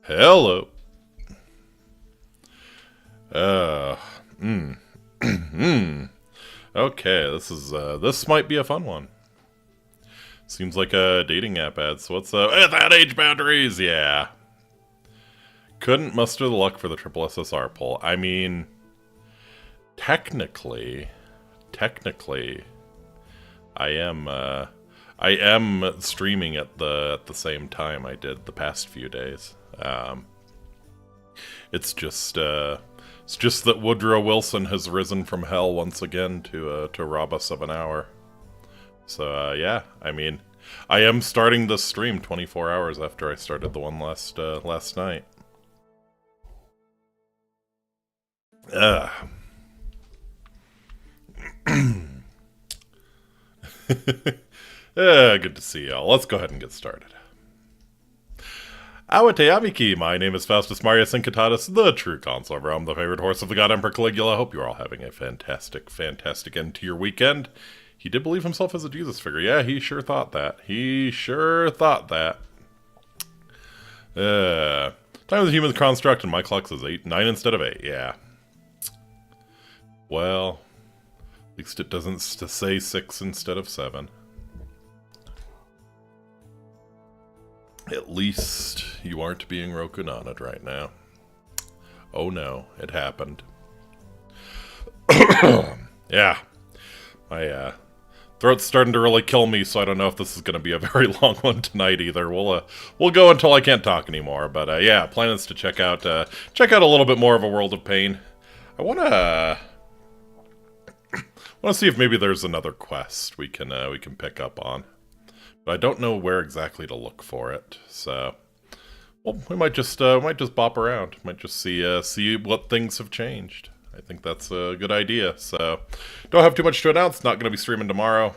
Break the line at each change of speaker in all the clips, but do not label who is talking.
Hello. Uh, mm, Okay, this might be a fun one. Seems like a dating app ad, so what's without age boundaries, yeah. Couldn't muster the luck for the triple SSR poll. I mean, technically, I am streaming at the same time I did the past few days. It's just that Woodrow Wilson has risen from hell once again to rob us of an hour. So yeah, I mean, I am starting this stream 24 hours after I started the one last night. Good to see y'all. Let's go ahead and get started. Awate Abiki, my name is Faustus Marius Incitatus, the true consular. I'm the favorite horse of the god Emperor Caligula. Hope you're all having a fantastic end to your weekend. He did believe himself as a Jesus figure. Yeah, he sure thought that. Time of the human construct, and my clock says 9 instead of 8. Yeah. Well, at least it doesn't say 6 instead of 7. At least you aren't being Rokunana'd right now. Oh no, it happened. Yeah. My throat's starting to really kill me, so I don't know if this is going to be a very long one tonight either. We'll go until I can't talk anymore. But yeah, plan is to check out a little bit more of A World of Pain. I wanna see if maybe there's another quest we can pick up on. But I don't know where exactly to look for it, so well, we might just bop around, might just see what things have changed. I think that's a good idea. So don't have too much to announce. Not going to be streaming tomorrow.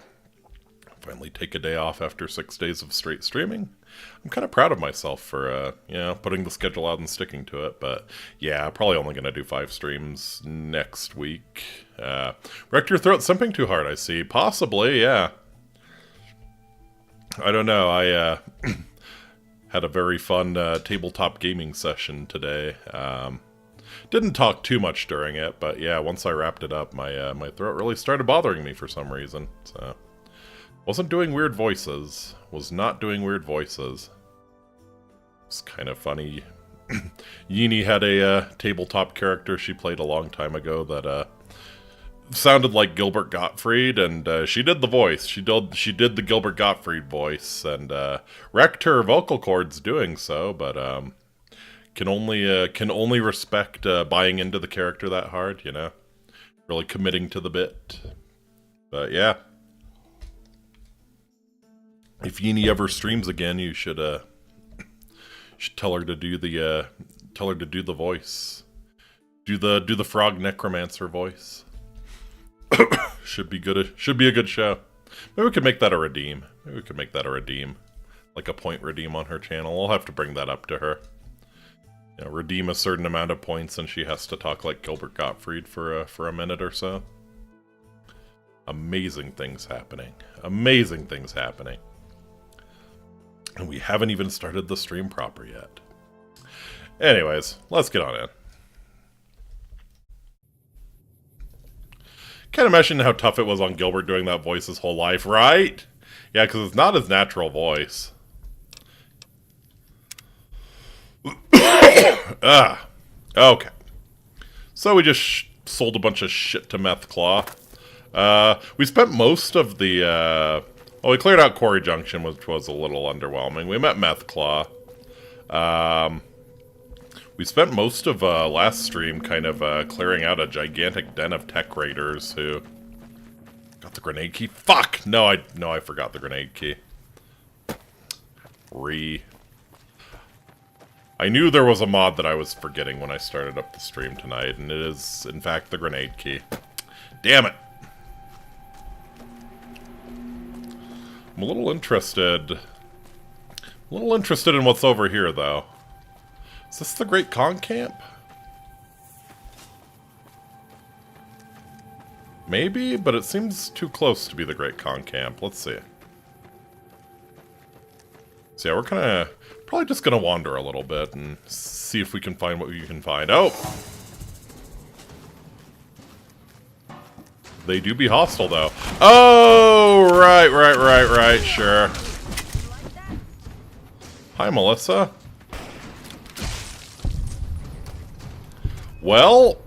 Finally take a day off after 6 days of straight streaming. I'm kind of proud of myself for putting the schedule out and sticking to it. But yeah, probably only going to do 5 streams next week. Wrecked your throat simping too hard, I see. Possibly, yeah. I don't know, I had a very fun tabletop gaming session today. Didn't talk too much during it, but yeah, once I wrapped it up, my throat really started bothering me for some reason. So, wasn't doing weird voices. Was not doing weird voices. It's kind of funny. Yini had a tabletop character she played a long time ago that sounded like Gilbert Gottfried, and she did the voice. She did the Gilbert Gottfried voice, and wrecked her vocal cords doing so. But can only respect buying into the character that hard, you know, really committing to the bit. But yeah, if Yini ever streams again, you should tell her to do the voice, do the frog necromancer voice. Should be a good show. Maybe we could make that a redeem. Like a point redeem on her channel. I'll have to bring that up to her. You know, redeem a certain amount of points, and she has to talk like Gilbert Gottfried for a minute or so. Amazing things happening. And we haven't even started the stream proper yet. Anyways, let's get on in. Can't imagine how tough it was on Gilbert doing that voice his whole life, right? Yeah, because it's not his natural voice. Okay. So we just sold a bunch of shit to Methclaw. We spent most of the, we cleared out Quarry Junction, which was a little underwhelming. We met Methclaw. We spent most of last stream kind of clearing out a gigantic den of tech raiders who got the grenade key. Fuck! No, I forgot the grenade key. I knew there was a mod that I was forgetting when I started up the stream tonight, and it is, in fact, the grenade key. Damn it! I'm a little interested in what's over here, though. Is this the Great Khan Camp? Maybe, but it seems too close to be the Great Khan Camp. Let's see. So yeah, we're kind of Probably just gonna wander a little bit and see if we can find what we can find. Oh! They do be hostile, though. Oh! Right, sure. Hi, Melissa. Well...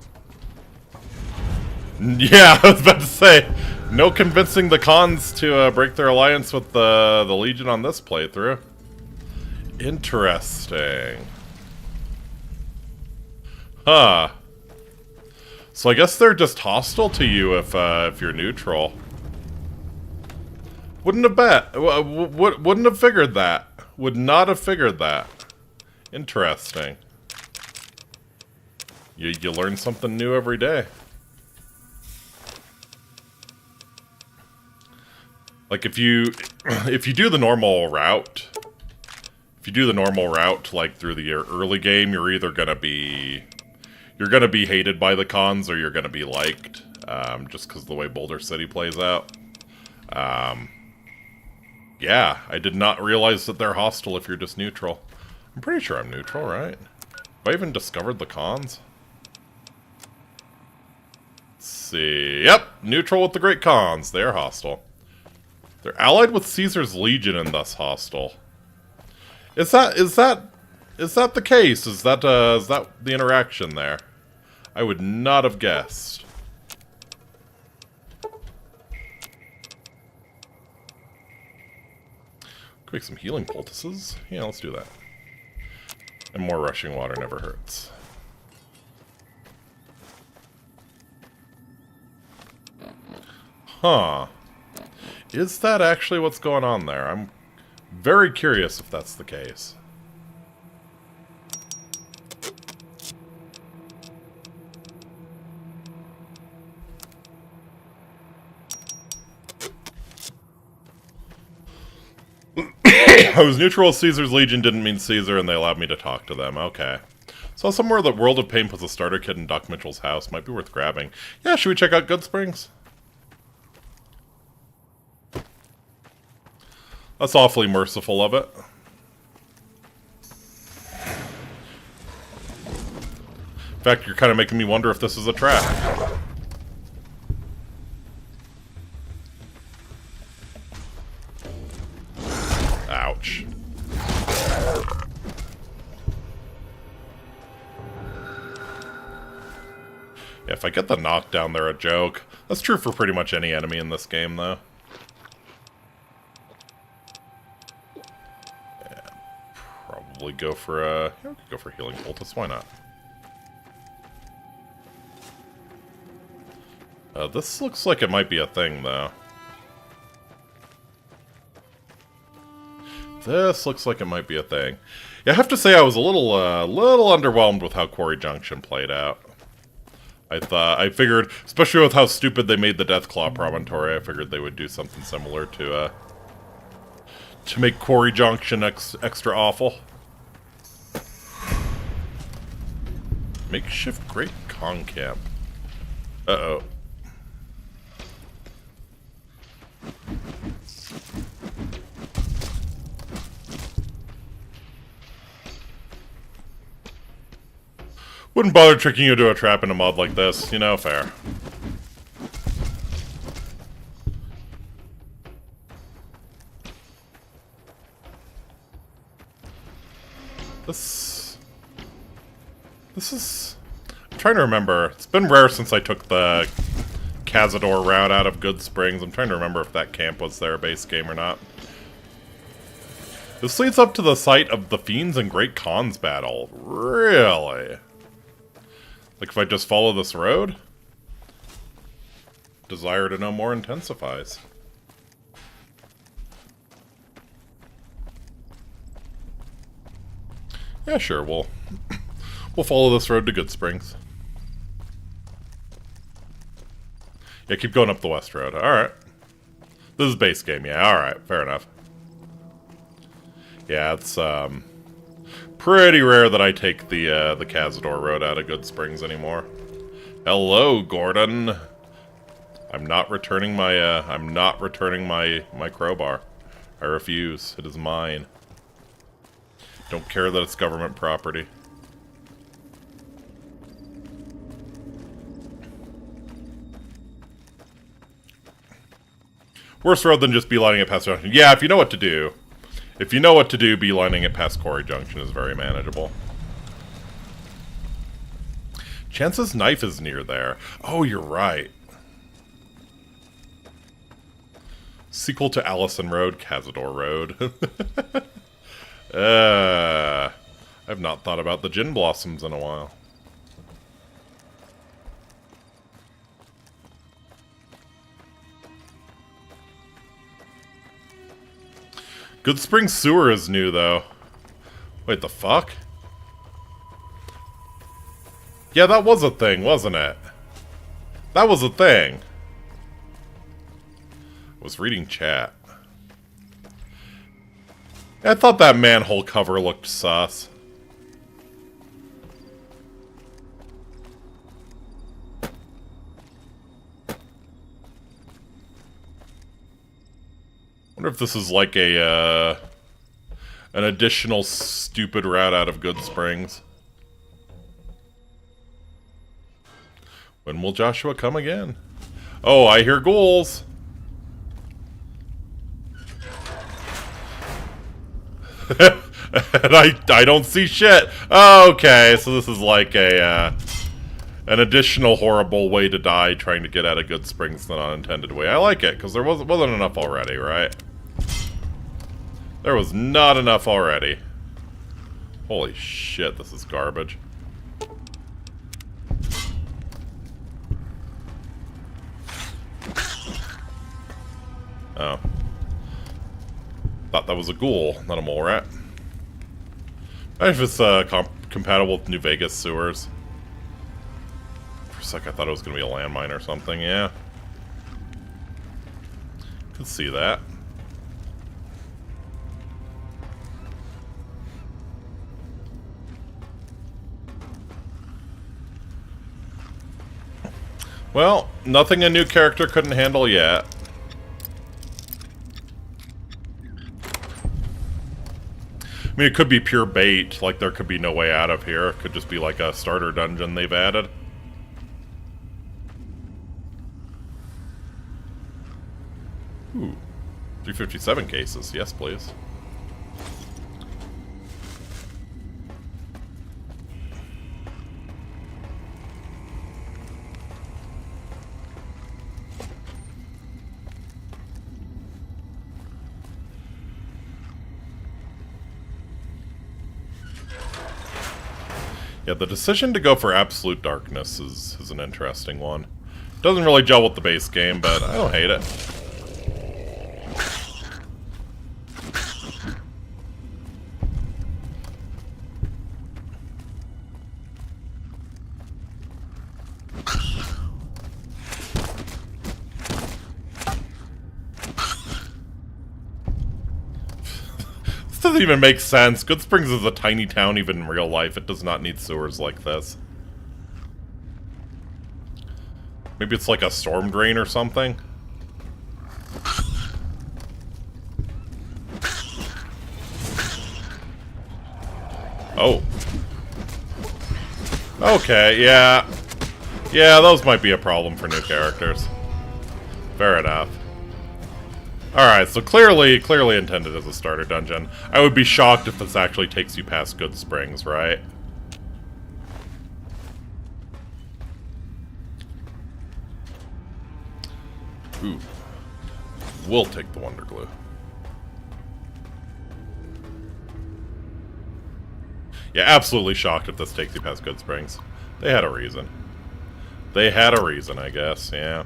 yeah, I was about to say, no convincing the cons to break their alliance with the Legion on this playthrough. Interesting. Huh. So I guess they're just hostile to you if you're neutral. Wouldn't have wouldn't have figured that. Would not have figured that. Interesting. You learn something new every day. Like if you do the normal route, like through the early game, you're either gonna be hated by the cons or you're gonna be liked, just because of the way Boulder City plays out. Yeah, I did not realize that they're hostile if you're just neutral. I'm pretty sure I'm neutral, right? Have I even discovered the cons? Let's see. Yep, neutral with the great cons. They are hostile. They're allied with Caesar's Legion and thus hostile. Is that the case? Is that the interaction there? I would not have guessed. Quick, some healing poultices. Yeah, let's do that. And more rushing water never hurts. Huh. Is that actually what's going on there? I'm very curious if that's the case. I was neutral with Caesar's Legion, didn't mean Caesar, and they allowed me to talk to them. Okay. Saw somewhere that World of Pain puts a starter kit in Doc Mitchell's house. Might be worth grabbing. Yeah, should we check out Good Springs? That's awfully merciful of it. In fact, you're kind of making me wonder if this is a trap. Ouch. Yeah, if I get the knockdown, they're a joke. That's true for pretty much any enemy in this game, though. Yeah, probably go for yeah, we could go for healing poultice. Why not? This looks like it might be a thing, though. This looks like it might be a thing. Yeah, I have to say I was a little underwhelmed with how Quarry Junction played out. I figured, especially with how stupid they made the Deathclaw promontory, I figured they would do something similar to make Quarry Junction extra awful. Makeshift Great Con Camp. Uh-oh. Wouldn't bother tricking you into a trap in a mod like this, you know, fair. This is... I'm trying to remember. It's been rare since I took the Cazador route out of Good Springs. I'm trying to remember if that camp was their base game or not. This leads up to the site of the Fiends and Great Khans battle. Really? Like if I just follow this road? Desire to know more intensifies. Yeah, sure, we'll follow this road to Good Springs. Yeah, keep going up the west road. Alright. This is base game, yeah, alright, fair enough. Yeah, it's pretty rare that I take the Cazador road out of Good Springs anymore. Hello, Gordon. I'm not returning my my crowbar. I refuse. It is mine. Don't care that it's government property. Worse road than just beelining it past Junction. Yeah, if you know what to do. If you know what to do, beelining it past Quarry Junction is very manageable. Chance's knife is near there. Oh, you're right. Sequel to Allison Road, Cazador Road. I've not thought about the Gin Blossoms in a while. Good Spring Sewer is new, though. Wait, the fuck? Yeah, that was a thing, wasn't it? That was a thing. I was reading chat. I thought that manhole cover looked sus. Wonder if this is like a, an additional stupid route out of Good Springs. When will Joshua come again? Oh, I hear ghouls! And I don't see shit! Oh, okay, so this is like a, an additional horrible way to die trying to get out of Good Springs the unintended way. I like it, because there wasn't enough already, right? There was not enough already. Holy shit, this is garbage. Oh. Thought that was a ghoul, not a mole rat. I if it's compatible with New Vegas sewers. For a sec I thought it was going to be a landmine or something, yeah. Could see that. Well, nothing a new character couldn't handle yet. I mean, it could be pure bait, like there could be no way out of here. It could just be like a starter dungeon they've added. Ooh, 357 cases. Yes, please. Yeah, the decision to go for Absolute Darkness is an interesting one. Doesn't really gel with the base game, but I don't hate it. Doesn't even make sense. Good Springs is a tiny town even in real life. It does not need sewers like this. Maybe it's like a storm drain or something? Oh. Okay, yeah. Yeah, those might be a problem for new characters. Fair enough. Alright, so clearly intended as a starter dungeon. I would be shocked if this actually takes you past Good Springs, right? Ooh. We'll take the Wonder Glue. Yeah, absolutely shocked if this takes you past Good Springs. They had a reason. They had a reason, I guess, yeah.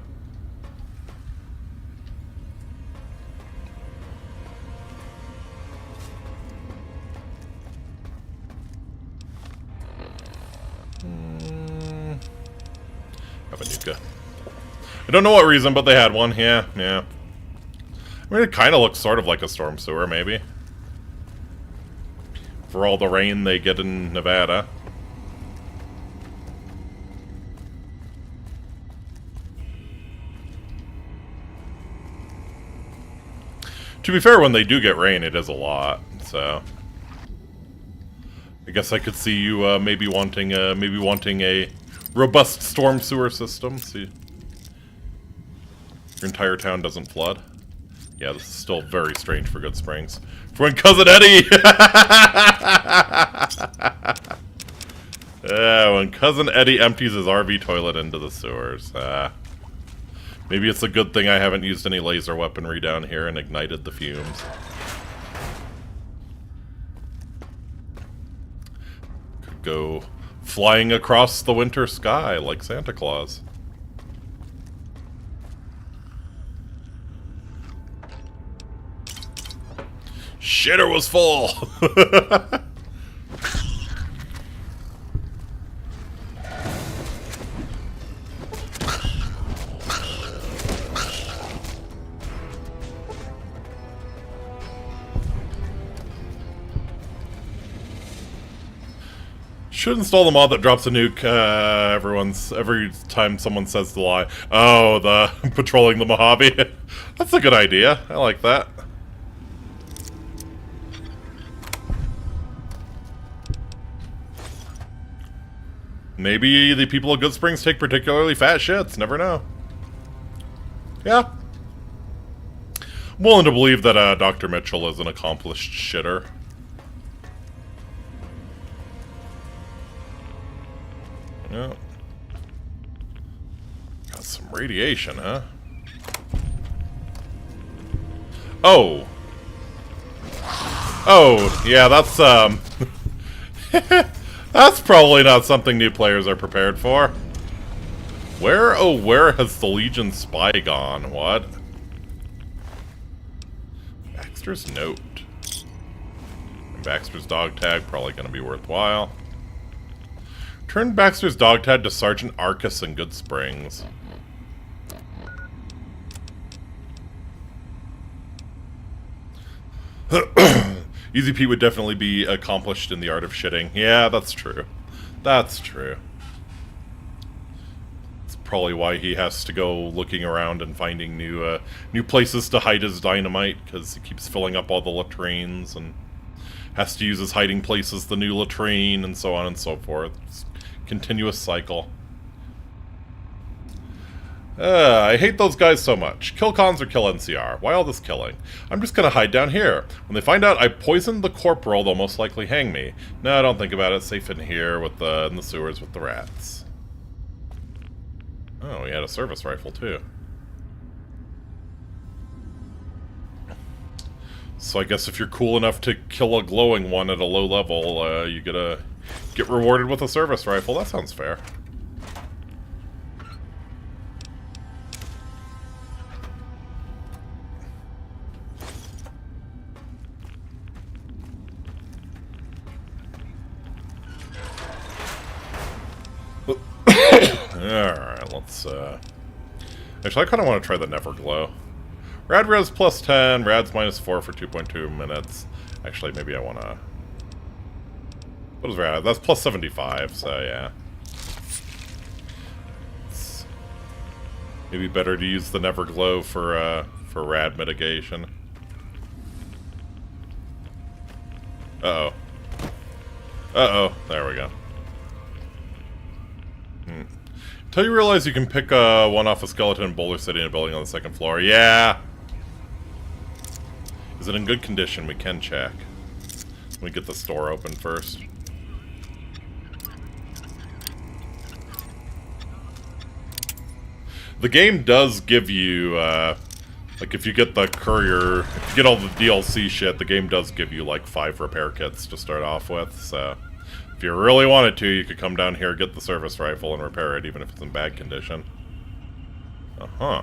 I don't know what reason, but they had one. Yeah, yeah. I mean, it kind of looks sort of like a storm sewer, maybe. For all the rain they get in Nevada. To be fair, when they do get rain, it is a lot, so... I guess I could see you maybe wanting a robust storm sewer system. See, your entire town doesn't flood. Yeah, this is still very strange for Good Springs. For when Cousin Eddie, when Cousin Eddie empties his RV toilet into the sewers. Maybe it's a good thing I haven't used any laser weaponry down here and ignited the fumes. Could go flying across the winter sky like Santa Claus. Shitter was full! Should install the mod that drops a nuke every time someone says the lie. Oh, the patrolling the Mojave. That's a good idea. I like that. Maybe the people of Good Springs take particularly fat shits. Never know. Yeah. I'm willing to believe that Dr. Mitchell is an accomplished shitter. Yeah. Got some radiation, huh? Oh. Oh, yeah, that's, that's probably not something new players are prepared for. Where, oh, where has the Legion spy gone? What? Baxter's note. And Baxter's dog tag, probably going to be worthwhile. Turn Baxter's dog tag to Sergeant Arcus in Good Springs. Easy Pete would definitely be accomplished in the art of shitting. Yeah, that's true. That's true. It's probably why he has to go looking around and finding new places to hide his dynamite, because he keeps filling up all the latrines and has to use his hiding place as the new latrine and so on and so forth. It's a continuous cycle. I hate those guys so much. Kill cons or kill NCR. Why all this killing? I'm just gonna hide down here. When they find out I poisoned the corporal, they'll most likely hang me. No, don't think about it. Safe in here with in the sewers with the rats. Oh, he had a service rifle too. So I guess if you're cool enough to kill a glowing one at a low level, you get rewarded with a service rifle. That sounds fair. Alright, let's, actually, I kind of want to try the Never Glow. Rad res plus 10, Rad's minus 4 for 2.2 minutes. Actually, maybe I want to... What is Rad? That's plus 75, so yeah. It's maybe better to use the Never Glow for Rad mitigation. Uh-oh. Uh-oh, there we go. Until you realize you can pick one off a skeleton in Boulder City in a building on the second floor. Yeah! Is it in good condition? We can check. Let me get the store open first. The game does give you, like if you get the courier, if you get all the DLC shit, the game does give you like 5 repair kits to start off with, so... If you really wanted to, you could come down here, get the service rifle, and repair it, even if it's in bad condition. Uh-huh.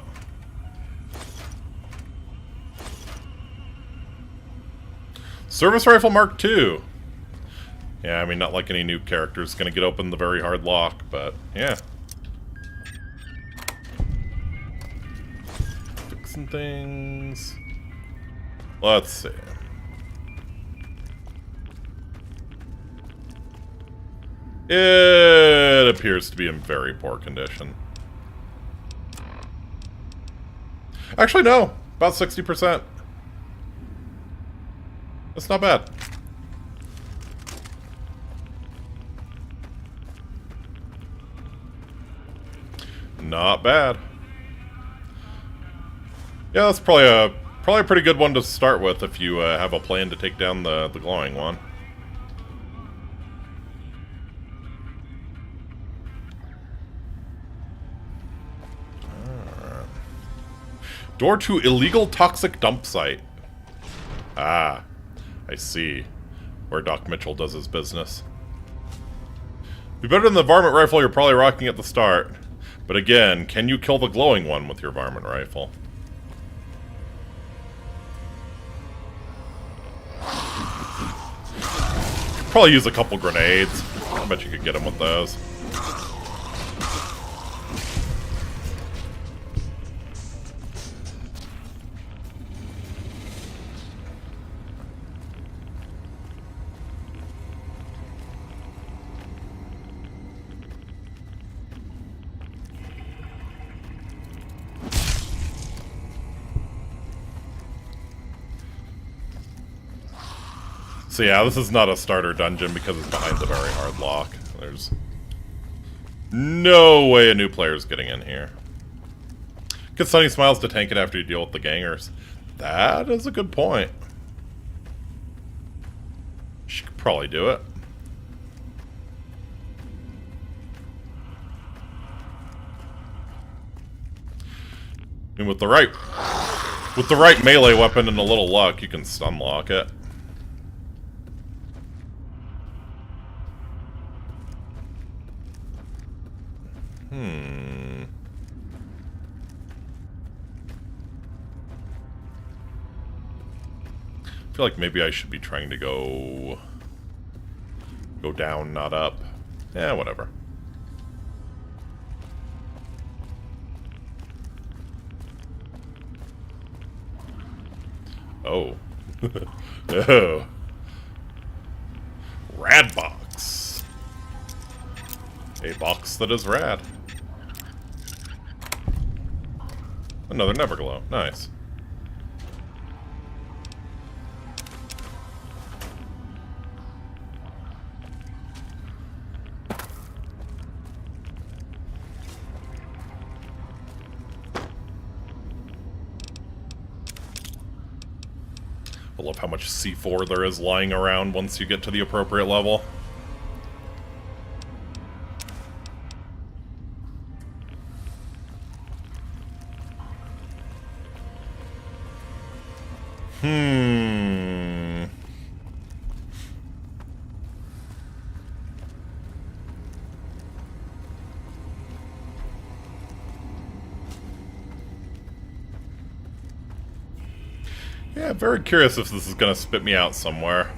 Service rifle Mark II. Yeah, I mean, not like any new character is going to get open the very hard lock, but yeah. Fixing things. Let's see. It appears to be in very poor condition. Actually, no. About 60%. That's not bad. Not bad. Yeah, that's probably a pretty good one to start with if you have a plan to take down the glowing one. Door to illegal toxic dump site. Ah, I see. Where Doc Mitchell does his business. Be better than the varmint rifle you're probably rocking at the start. But again, can you kill the glowing one with your varmint rifle? Could probably use a couple grenades. I bet you could get him with those. So yeah, this is not a starter dungeon because it's behind the very hard lock. There's no way a new player's getting in here. Get Sunny Smiles to tank it after you deal with the gangers. That is a good point. She could probably do it. And with the right melee weapon and a little luck, you can stunlock it. I feel like maybe I should be trying to go down, not up. Yeah, whatever. Oh. Oh. Rad box. A box that is rad. Another Neverglow. Nice. I love how much C4 there is lying around once you get to the appropriate level. Yeah, very curious if this is going to spit me out somewhere.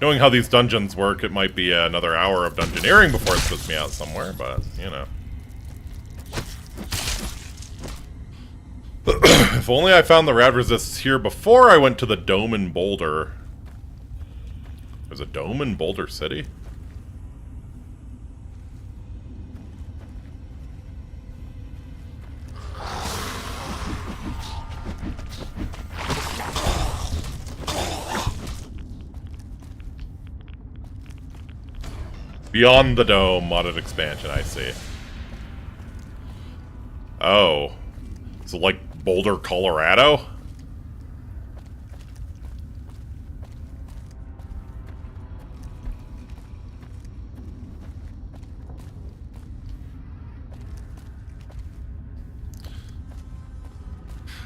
Knowing how these dungeons work, it might be another hour of dungeoneering before it spits me out somewhere, but, you know. If only I found the rad resists here before I went to the dome in Boulder. There's a dome in Boulder City? Beyond the Dome modded expansion, I see. Oh. So like Boulder, Colorado?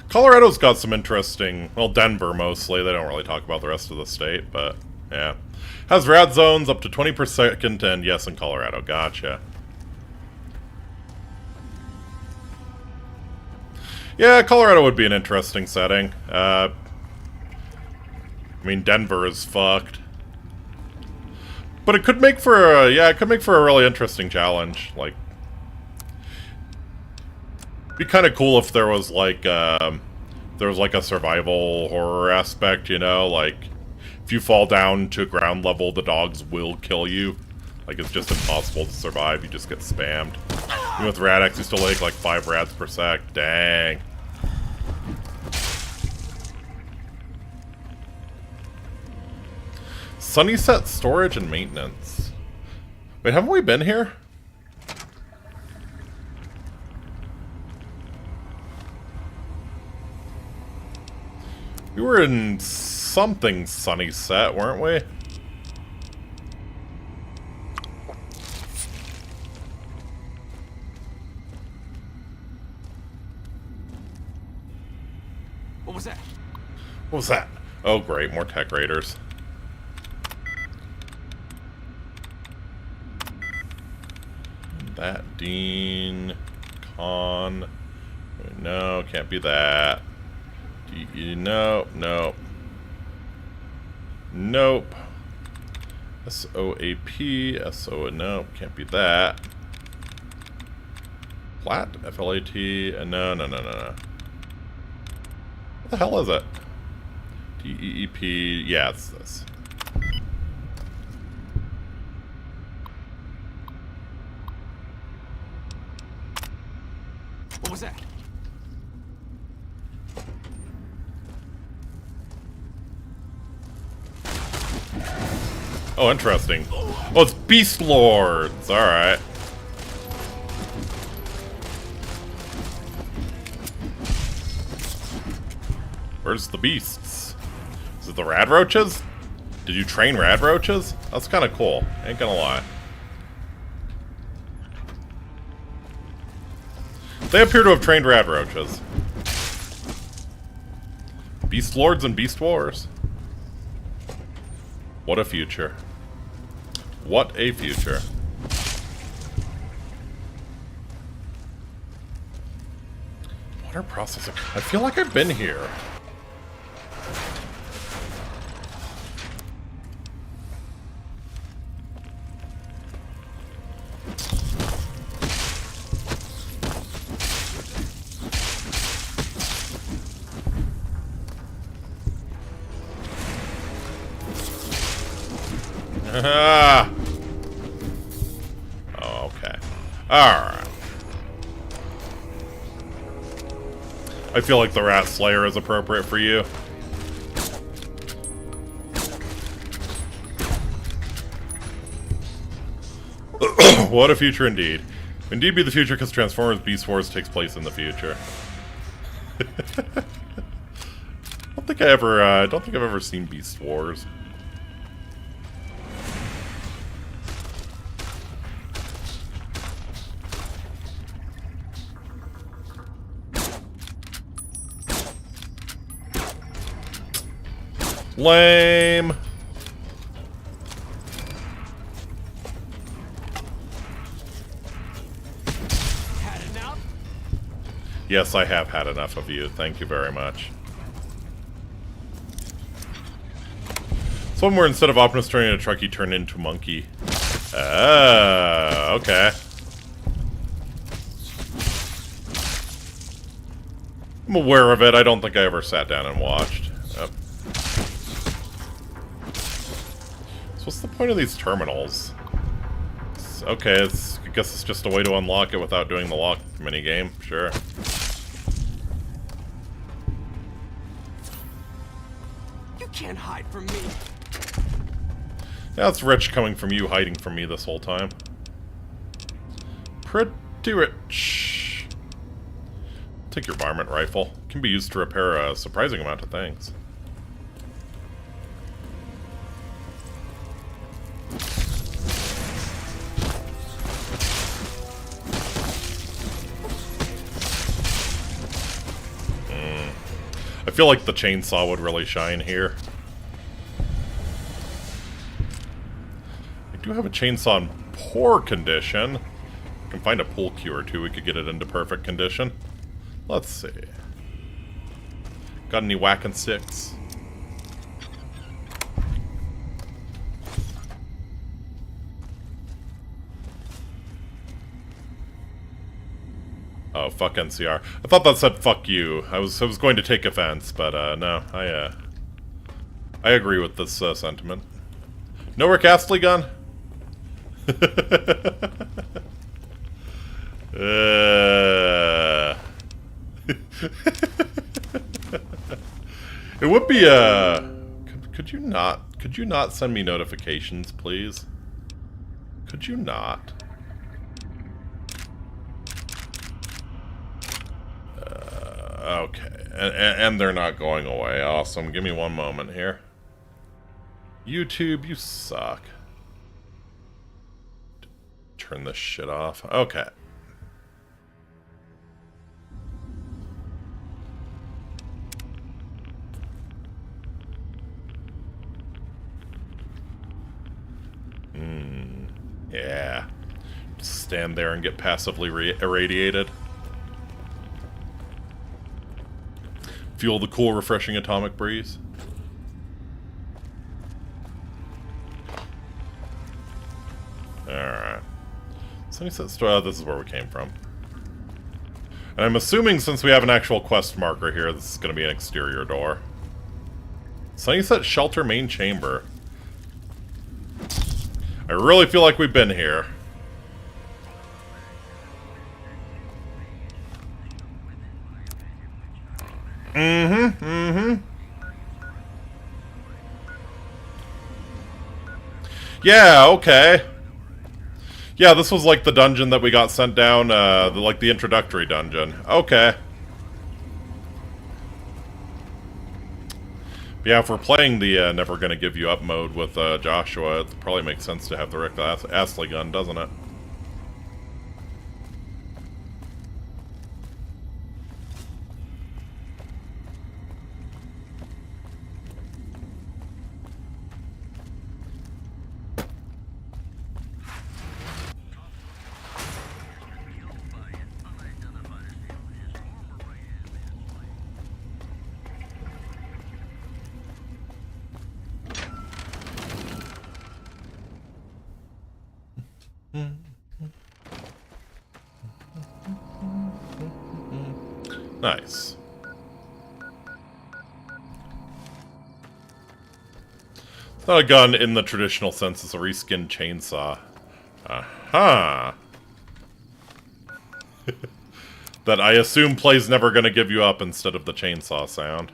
Colorado's got some interesting... Well, Denver mostly. They don't really talk about the rest of the state, but yeah. Has rad zones up to 20 per second, and yes, in Colorado. Gotcha. Yeah, Colorado would be an interesting setting. I mean, Denver is fucked. But it could make for a... Yeah, it could make for a really interesting challenge. Like... It'd be kind of cool if there was, like, a survival horror aspect, you know? Like... If you fall down to ground level, the dogs will kill you. Like, it's just impossible to survive. You just get spammed. Even with Rad-X, you still take, like, 5 rads per sec. Dang. Sunnyset storage and maintenance. Wait, haven't we been here? We were in something sunny set, weren't we?
What was that?
What was that? Oh, great. More tech raiders. That Dean Con. No, can't be that. No, no. Nope. SOAP. SO. No, can't be that. Flat. FLAT. No, no, no, no, no. What the hell is it? DEEP. Yeah, it's this.
What was that?
Oh, interesting. Oh, it's Beast Lords. Alright. Where's the beasts? Is it the rad roaches? Did you train rad roaches? That's kind of cool. Ain't gonna lie. They appear to have trained rad roaches. Beast Lords and Beast Wars. What a future. What a future. Water processing. I feel like I've been here. Ah. Oh, okay. Alright. I feel like the Rat Slayer is appropriate for you. What a future indeed. Indeed be the future because Transformers Beast Wars takes place in the future. I don't think I've ever seen Beast Wars. Lame.
Had enough?
Yes, I have had enough of you. Thank you very much. Somewhere instead of Optimus turning into a truck, he turned into a monkey. Okay. I'm aware of it. I don't think I ever sat down and watched. Yep. So what's the point of these terminals? Okay, I guess it's just a way to unlock it without doing the lock minigame. Sure.
You can't hide from me.
That's rich coming from you hiding from me this whole time. Pretty rich. Take your varmint rifle. It can be used to repair a surprising amount of things. I feel like the chainsaw would really shine here. I do have a chainsaw in poor condition. I can find a pool cue or two, we could get it into perfect condition. Let's see. Got any whacking sticks? Oh, fuck NCR. I thought that said fuck you. I was going to take offense, but no, I agree with this sentiment. No Rick Astley gun? It would be could you not send me notifications, please? Could you not? Okay, and they're not going away. Awesome. Give me one moment here. YouTube, you suck. Turn this shit off. Okay. Yeah. Just stand there and get passively irradiated. Feel the cool, refreshing atomic breeze. Alright. Sunnyset Store, this is where we came from. And I'm assuming since we have an actual quest marker here, this is going to be an exterior door. Sunnyset Shelter Main Chamber. I really feel like we've been here. Yeah, okay. Yeah, this was like the dungeon that we got sent down, like the introductory dungeon. Okay. Yeah, if we're playing the Never Gonna Give You Up mode with Joshua, it probably makes sense to have the Rick Astley gun, doesn't it? Nice. It's not a gun in the traditional sense, it's a reskinned chainsaw. Aha! That I assume plays Never Gonna Give You Up instead of the chainsaw sound.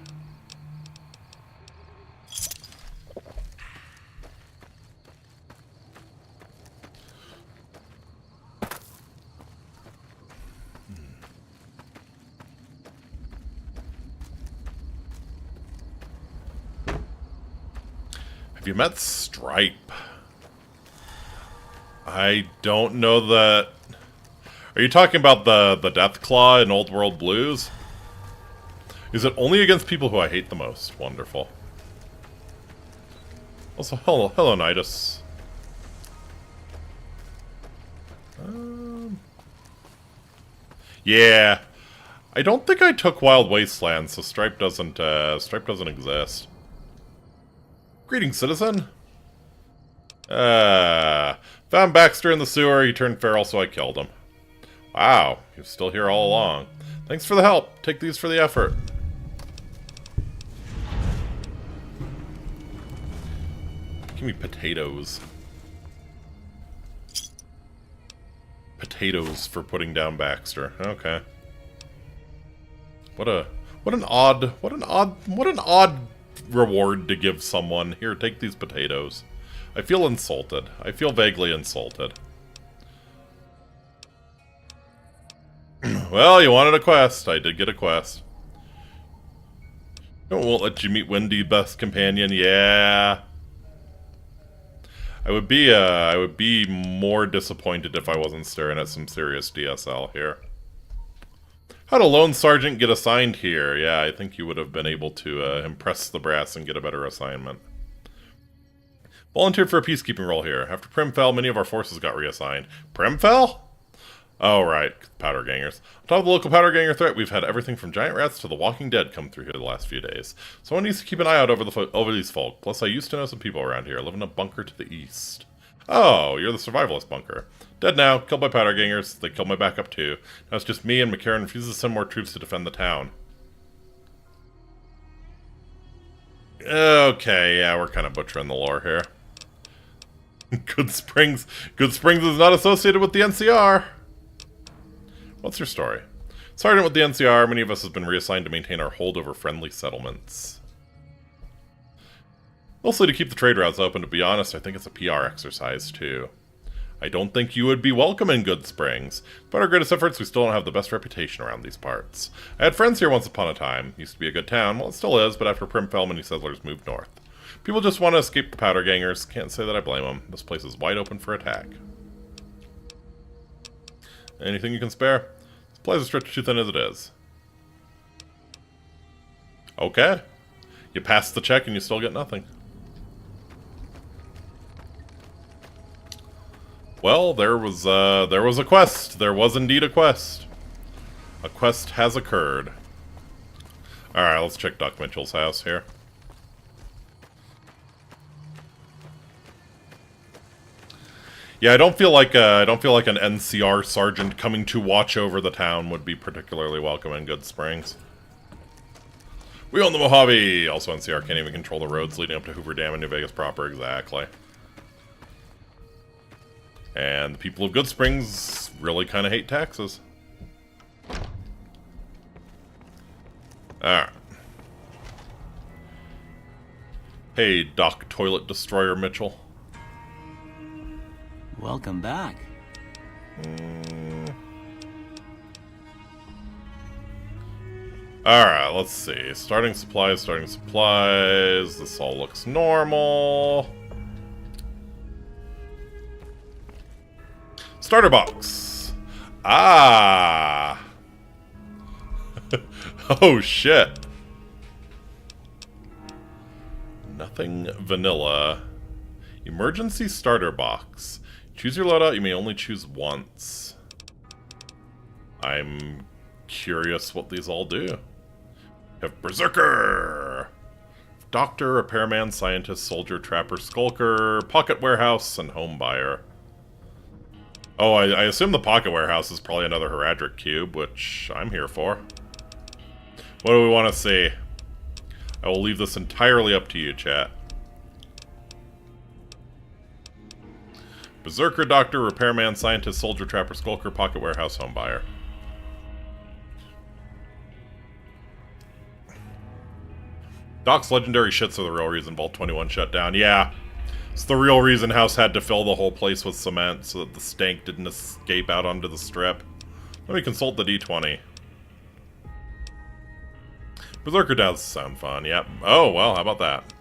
Have you met Stripe? I don't know that... Are you talking about the Deathclaw in Old World Blues? Is it only against people who I hate the most? Wonderful. Also, hello Nidus. Yeah. I don't think I took Wild Wasteland, so Stripe doesn't exist. Greetings, citizen. Found Baxter in the sewer. He turned feral, so I killed him. Wow, he was still here all along. Thanks for the help. Take these for the effort. Give me potatoes. Potatoes for putting down Baxter. Okay. What an odd reward to give someone. Here, take these potatoes. I feel insulted. I feel vaguely insulted. Well, you wanted a quest. I did get a quest. I won't let you meet Wendy, best companion. Yeah. I would be more disappointed if I wasn't staring at some serious DSL here. How'd a lone sergeant get assigned here? Yeah, I think you would have been able to impress the brass and get a better assignment. Volunteered for a peacekeeping role here. After Prim fell, many of our forces got reassigned. Prim fell? Oh, right. Powder gangers. On top of the local powder ganger threat, we've had everything from giant rats to the Walking Dead come through here the last few days. Someone needs to keep an eye out over these folk. Plus, I used to know some people around here. I live in a bunker to the east. Oh, you're the survivalist bunker. Dead now. Killed by powder gangers. They killed my backup too. Now it's just me, and McCarran refuses to send more troops to defend the town. Okay, yeah, we're kind of butchering the lore here. Good Springs is not associated with the NCR. What's your story? Sergeant with the NCR, many of us have been reassigned to maintain our hold over friendly settlements. Mostly to keep the trade routes open, to be honest, I think it's a PR exercise too. I don't think you would be welcome in Good Springs. But our greatest efforts, we still don't have the best reputation around these parts. I had friends here once upon a time. Used to be a good town. Well, it still is, but after Prim fell, many settlers moved north. People just want to escape the powder gangers. Can't say that I blame them. This place is wide open for attack. Anything you can spare? Supplies are stretched too thin as it is. Okay. You passed the check and you still get nothing. Well, there was a quest. There was indeed a quest. A quest has occurred. Alright, let's check Doc Mitchell's house here. Yeah, I don't feel like an NCR sergeant coming to watch over the town would be particularly welcome in Good Springs. We own the Mojave! Also, NCR can't even control the roads leading up to Hoover Dam and New Vegas proper, exactly. And the people of Good Springs really kind of hate taxes. Alright. Hey, Doc Toilet Destroyer Mitchell.
Welcome back.
Alright, let's see. Starting supplies. This all looks normal. Starter box. Ah. Oh, shit. Nothing vanilla. Emergency starter box. Choose your loadout. You may only choose once. I'm curious what these all do. We have Berserker, Doctor, Repairman, Scientist, Soldier, Trapper, Skulker, Pocket Warehouse, and Home Buyer. Oh, I assume the Pocket Warehouse is probably another Heradric Cube, which I'm here for. What do we want to see? I will leave this entirely up to you, chat. Berserker, Doctor, Repairman, Scientist, Soldier, Trapper, Skulker, Pocket Warehouse, Home Buyer. Doc's legendary shits are the real reason Vault 21 shut down. Yeah. It's the real reason House had to fill the whole place with cement so that the stank didn't escape out onto the strip. Let me consult the D20. Berserker does sound fun, yep. Oh, well, how about that?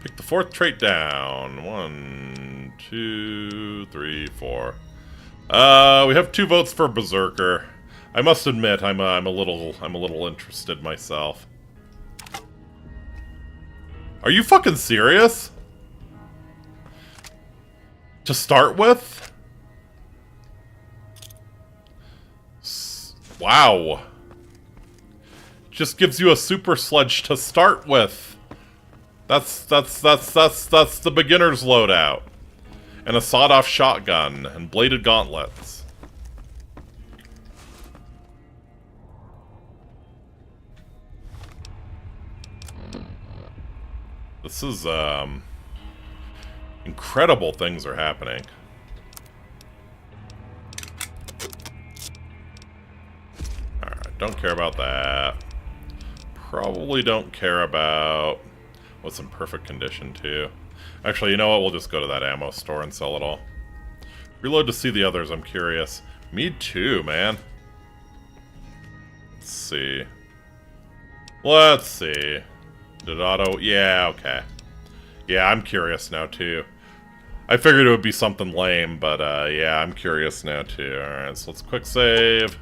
Pick the fourth trait down. 1, 2, 3, 4. We have 2 votes for Berserker. I must admit, I'm a little interested myself. Are you fucking serious? To start with? Wow. Just gives you a super sledge to start with. That's the beginner's loadout. And a sawed-off shotgun and bladed gauntlets. This is, incredible things are happening. Alright, don't care about that. Probably don't care about what's in perfect condition, too. Actually, you know what? We'll just go to that ammo store and sell it all. Reload to see the others, I'm curious. Me too, man. Let's see. Let's see. Did auto? Yeah, okay. Yeah, I'm curious now, too. I figured it would be something lame, but, yeah, I'm curious now, too. Alright, so let's quick save.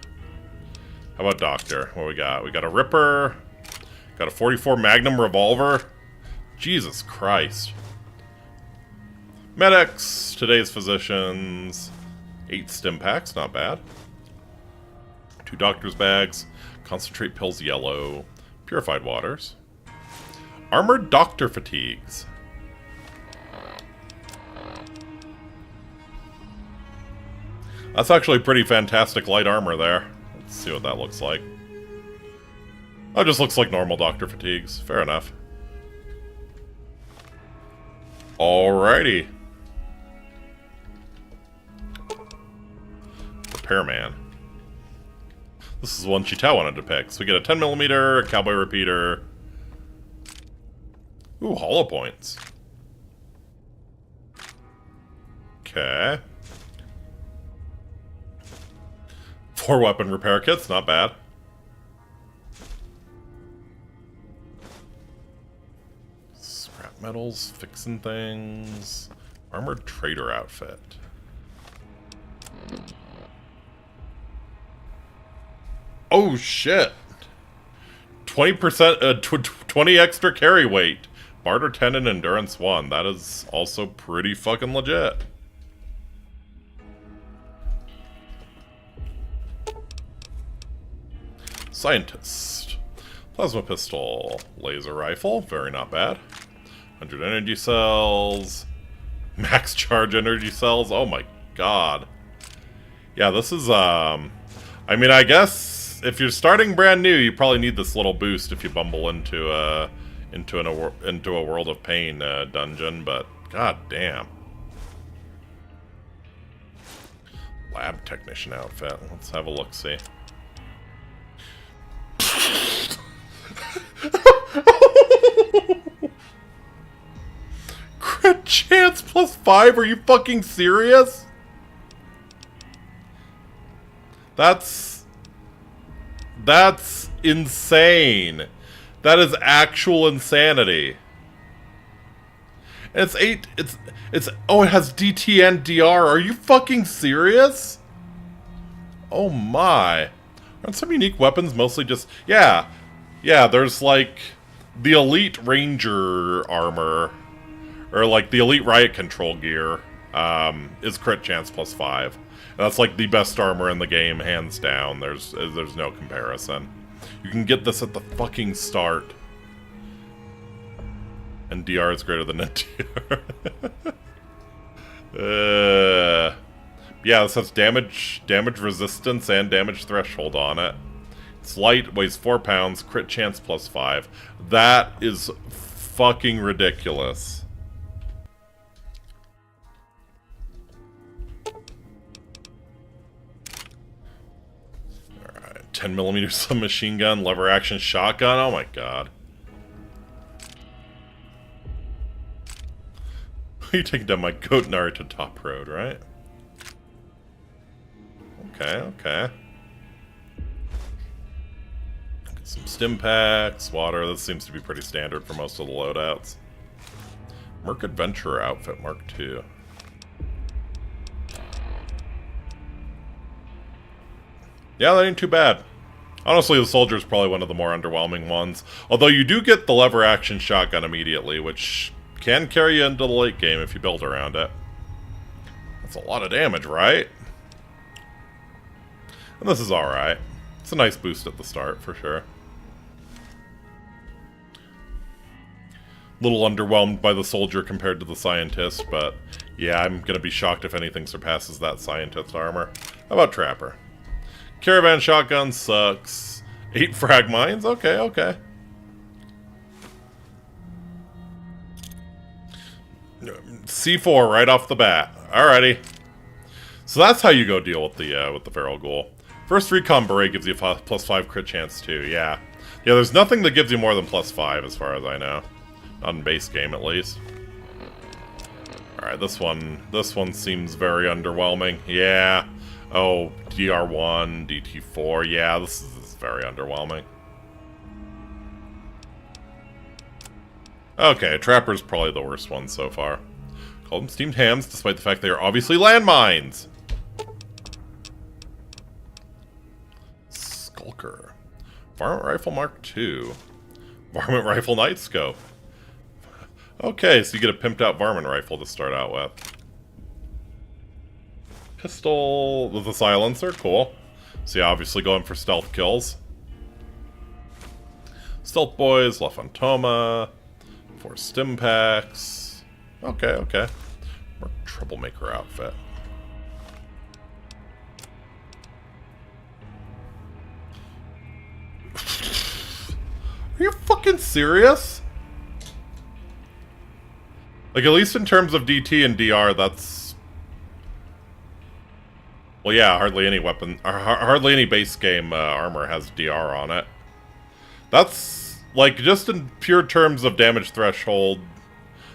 How about Doctor? What we got? We got a Ripper. Got a 44 Magnum Revolver. Jesus Christ. Medics. Today's Physicians. 8 stim packs, not bad. 2 Doctor's Bags. Concentrate Pills Yellow. Purified Waters. Armored Doctor Fatigues. That's actually pretty fantastic light armor there. Let's see what that looks like. Oh, it just looks like normal Doctor Fatigues. Fair enough. Alrighty. Repairman. This is one Chita wanted to pick. So we get a 10mm, a Cowboy Repeater. Ooh, hollow points. Okay. 4 weapon repair kits, not bad. Scrap metals, fixing things. Armored trader outfit. Oh shit! 20%, 20 extra carry weight. Barter 10 and endurance 1. That is also pretty fucking legit. Scientist. Plasma pistol. Laser rifle. Very not bad. 100 energy cells. Max charge energy cells. Oh my god. Yeah, this is, I mean, I guess if you're starting brand new, you probably need this little boost if you bumble into a World of Pain dungeon, but god damn. Lab technician outfit. Let's have a look-see. Crit chance +5? Are you fucking serious? That's insane. That is actual insanity. And oh, it has DT and DR. Are you fucking serious? Oh my. Aren't some unique weapons mostly just... Yeah, there's like the Elite Ranger armor, or like the Elite Riot Control gear, is crit chance +5. And that's like the best armor in the game, hands down. There's no comparison. You can get this at the fucking start. And DR is greater than NTR. Yeah, this has damage resistance, and damage threshold on it. It's light, weighs 4 pounds, crit chance +5. That is fucking ridiculous. Alright, 10mm submachine gun, lever action shotgun, oh my god. You're taking down my goat Naruto top road, right? Okay. Some stim packs, water. This seems to be pretty standard for most of the loadouts. Merc Adventurer outfit, Mark II. Yeah, that ain't too bad. Honestly, the Soldier's probably one of the more underwhelming ones. Although you do get the lever action shotgun immediately, which can carry you into the late game if you build around it. That's a lot of damage, right? And this is alright. It's a nice boost at the start, for sure. Little underwhelmed by the Soldier compared to the Scientist, but yeah, I'm gonna be shocked if anything surpasses that Scientist armor. How about Trapper? Caravan shotgun sucks. 8 frag mines? Okay. C4 right off the bat. Alrighty. So that's how you go deal with the Feral Ghoul. First recon beret gives you a +5 crit chance too, yeah. Yeah, there's nothing that gives you more than +5 as far as I know. Not in base game, at least. Alright, this one seems very underwhelming. Yeah. Oh, DR1, DT4. Yeah, this is very underwhelming. Okay, Trapper's probably the worst one so far. Call them steamed hams, despite the fact they are obviously landmines. Skulker. Varmint Rifle Mark II. Varmint Rifle Night Scope. Okay, so you get a pimped out Varmint Rifle to start out with. Pistol with a silencer, cool. So yeah, obviously going for stealth kills. Stealth Boys, La Fantoma. 4 stim packs. Okay. More troublemaker outfit. Are you fucking serious? Like, at least in terms of DT and DR, that's... Well, yeah, hardly any weapon... hardly any base game armor has DR on it. That's, like, just in pure terms of damage threshold,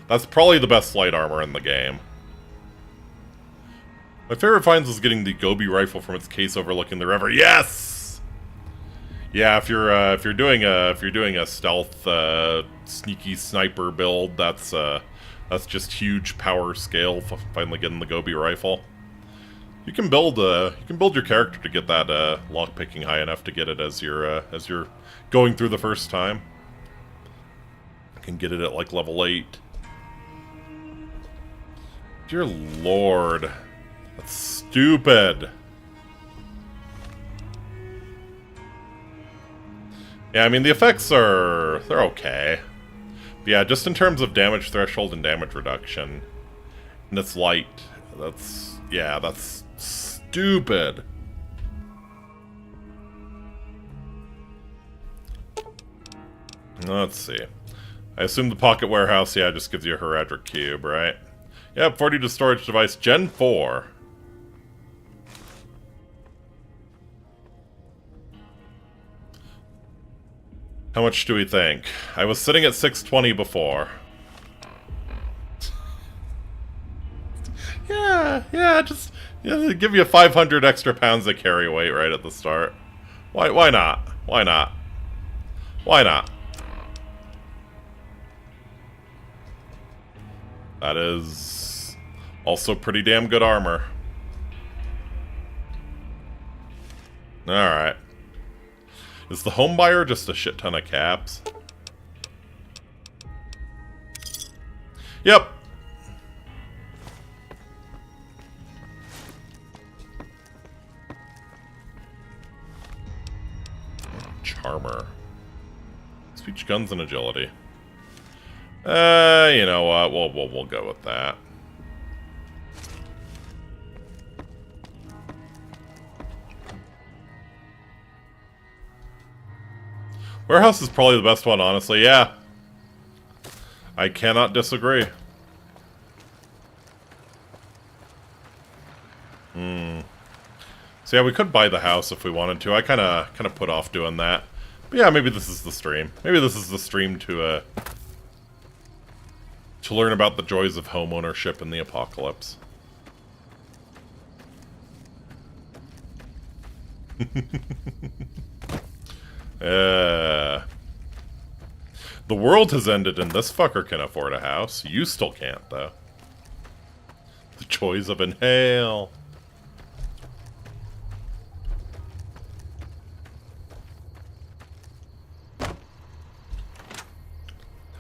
that's probably the best light armor in the game. My favorite finds was getting the Gobi rifle from its case overlooking the river. Yes! Yeah, if you're doing a stealth sneaky sniper build, that's just huge power scale. Finally getting the Gobi rifle. You can build your character to get that lockpicking high enough to get it as you're going through the first time. You can get it at like level 8. Dear Lord, that's stupid. Yeah, I mean the effects they're okay. But yeah, just in terms of damage threshold and damage reduction, and it's light. That's stupid. Let's see. I assume the Pocket Warehouse, yeah, just gives you a Heraldric Cube, right? Yep, 40 to storage device, Gen 4. How much do we think? I was sitting at 620 before. Just give you 500 extra pounds of carry weight right at the start. Why not? Why not? Why not? That is also pretty damn good armor. Alright. Is the home buyer just a shit ton of caps? Yep. Charmer. Speech, guns, and agility. You know what? We'll go with that. Warehouse is probably the best one, honestly. Yeah. I cannot disagree. So yeah, we could buy the house if we wanted to. I kind of put off doing that. But yeah, maybe this is the stream. Maybe this is the stream to learn about the joys of home ownership in the apocalypse. The world has ended and this fucker can afford a house. You still can't, though. The joys of Inhale.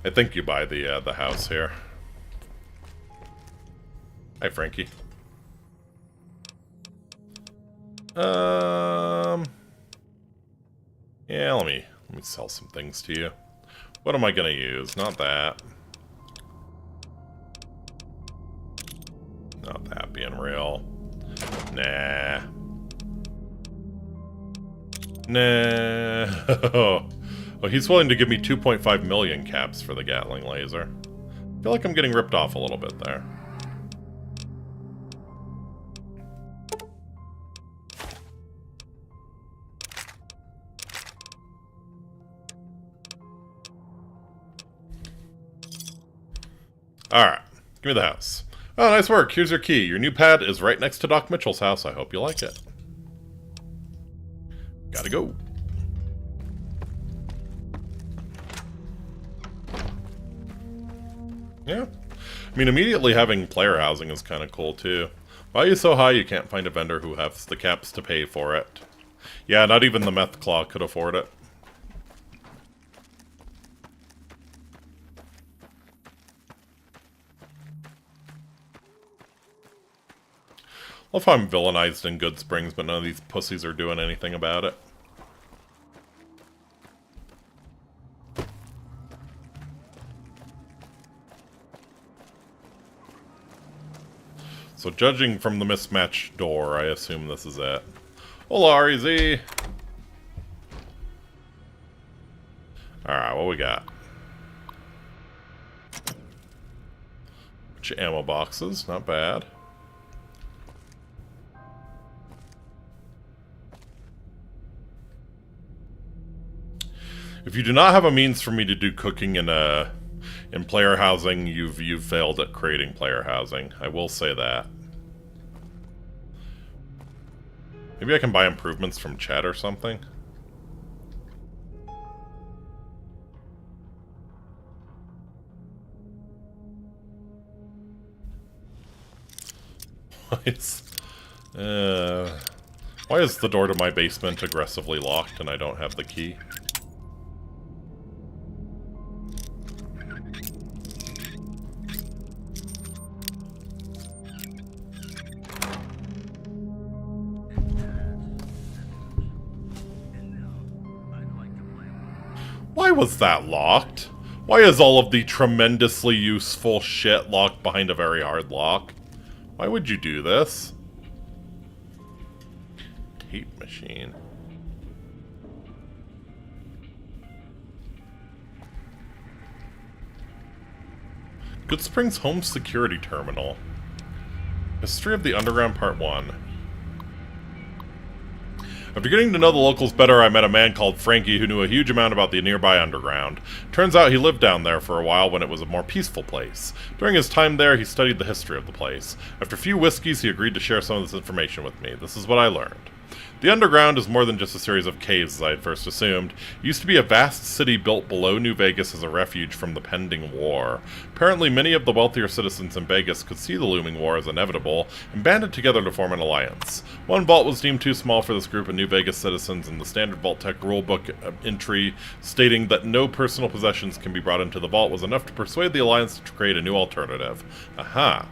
I think you buy the house here. Hi, Frankie. Yeah, let me sell some things to you. What am I gonna use? Not that. Not that being real. Nah. Nah. Oh, he's willing to give me 2.5 million caps for the Gatling laser. I feel like I'm getting ripped off a little bit there. Alright, give me the house. Oh, nice work. Here's your key. Your new pad is right next to Doc Mitchell's house. I hope you like it. Gotta go. Yeah. I mean, immediately having player housing is kind of cool, too. Value so high you can't find a vendor who has the caps to pay for it. Yeah, not even the meth claw could afford it. Love how I'm villainized in Good Springs, but none of these pussies are doing anything about it. So judging from the mismatched door, I assume this is it. Hola, REZ! Alright, what we got? Bunch of ammo boxes, not bad. If you do not have a means for me to do cooking in player housing, you've failed at creating player housing. I will say that. Maybe I can buy improvements from Chet or something? Why is the door to my basement aggressively locked and I don't have the key? Why was that locked? Why is all of the tremendously useful shit locked behind a very hard lock? Why would you do this? Tape machine. Goodsprings Home Security Terminal. History of the Underground Part 1. After getting to know the locals better, I met a man called Frankie who knew a huge amount about the nearby underground. Turns out he lived down there for a while when it was a more peaceful place. During his time there, he studied the history of the place. After a few whiskeys, he agreed to share some of this information with me. This is what I learned. The underground is more than just a series of caves, as I had first assumed. It used to be a vast city built below New Vegas as a refuge from the pending war. Apparently, many of the wealthier citizens in Vegas could see the looming war as inevitable, and banded together to form an alliance. One vault was deemed too small for this group of New Vegas citizens, and the standard Vault Tech rulebook entry stating that no personal possessions can be brought into the vault was enough to persuade the alliance to create a new alternative. Aha.